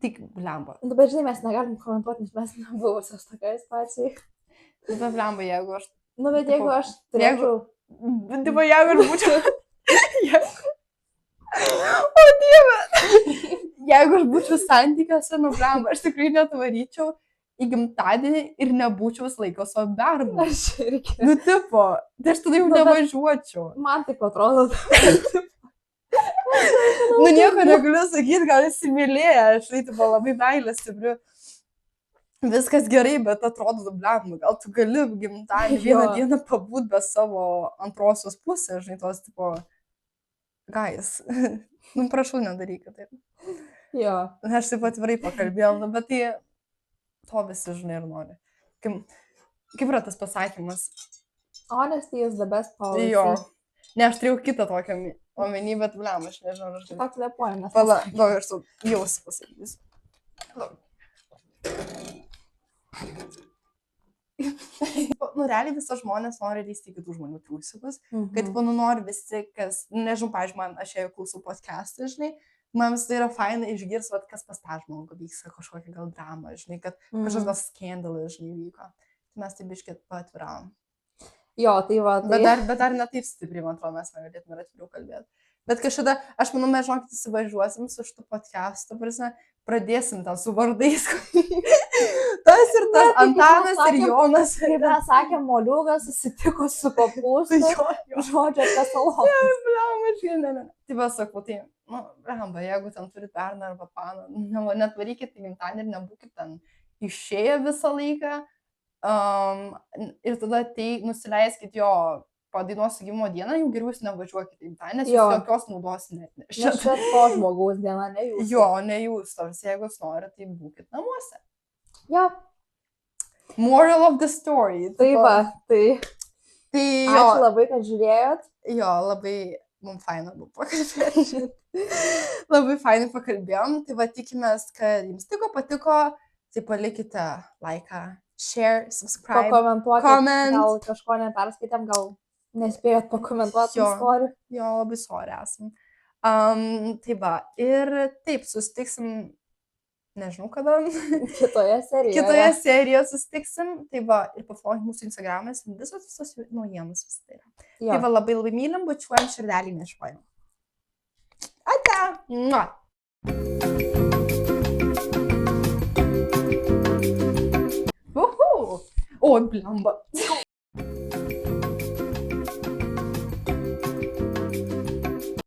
tik blemba. Nu, bet žinai, mes negalim komentuoti, nes mes nebuvusios tokiai situacijai. Nu, bet blemba, jeigu aš... Nu, bet jeigu aš turėčiau... Tipo, jeigu aš būčiau... O, Dieve! Jeigu aš būčiau santykiuose, nu, blemba, aš tikrai netvaryčiau į gimtadienį ir nebūčiau visą laiką savo bernu. Aš irgi. Nu, tipo, tai aš tada jau nevažiuočiau. Man taip atrodo. Nu, nieko negaliu sakyti, gal įsimylėję, aš tai, tipo, labai meilę stipriu. Viskas gerai, bet atrodo, blemba, gal tu gali gimtadienį vieną dieną pabūt be savo antrosios pusės, žinai, tos, tipo, guys, nu, prašau, nedarykit taip. Jo. Aš taip atvirai pakalbėjau, bet tai to visi, žinai, ir nori. Kaip yra tas pasakymas? Honesty is the best policy. Jo. Ne, aš turėjau kitą tokią omeny, bet blem, aš nežinau, aš žinau. Toks lepuojamas. Pala, daug aš su jausi pasakysiu. Nu, realiai visos žmonės nori lysti kitų žmonių triusikus, kad, nu, nori visi, kas, nežinau, pavyzdžiui, man, aš jau klausau podcast'ą, žinai, man vis tai yra faina išgirsti, vat, kas pas tą žmogų vyksta, kažkokia gal drama, žinai, kad kažkas gal skandalas, žinai, vyko. Tai mes taip biškit paatviram. Jo, tai va. Tai... Bet dar ne taip stipriai, man atrodo, mes negalėtume ir atviriau kalbėti. Bet kažkada, aš manau, mes žinokit įsivažiuosim su šitu podcastu, prasme, pradėsim ten su vardais. Tas ir tas, Antanas ir Jonas. Kaip mes sakėm, moliūgas susitiko su kopūstu. Žodžio, kas salotas. Ne. Tai va, sakau, tai, nu, blamba, jeigu ten turit perną arba paną, net varykit į gimtadienį ir nebūkit ten išėję visą laiką. Ir tada tai nusileiskit jo padainuosiu gimimo dieną, jau geriau jūs nevažiuokit į gimtadienį, nes jūs jokios naudos net. Nes čia to žmogaus diena, ne jūs. Jo, ne jūs, tarsi jeigu jūs norite, tai būkit namuose. Jo. Moral of the story. Tai va, tai jo. Ačiū labai, kad žiūrėjot. Jo, labai mums faina buvo pakalbėti. Labai fainai pakalbėjom. Tai va, tikimės, kad jums patiko. Tai palikite laiką, share, subscribe, pakomentuokit. Gal kažko neperskaitėm, gal nespėjot pakomentuoti istoriją. Jo, labai sorry esam. Tai va, ir taip, susitiksim, nežinau kada. Kitoje serijoje susitiksim. Tai va, ir pafollow mūsų Instagramas, visos naujienos vis tai yra. Tai va, labai mylim, bučiuojam, širdelį nešuojam. Ate! Mua! O, blamba.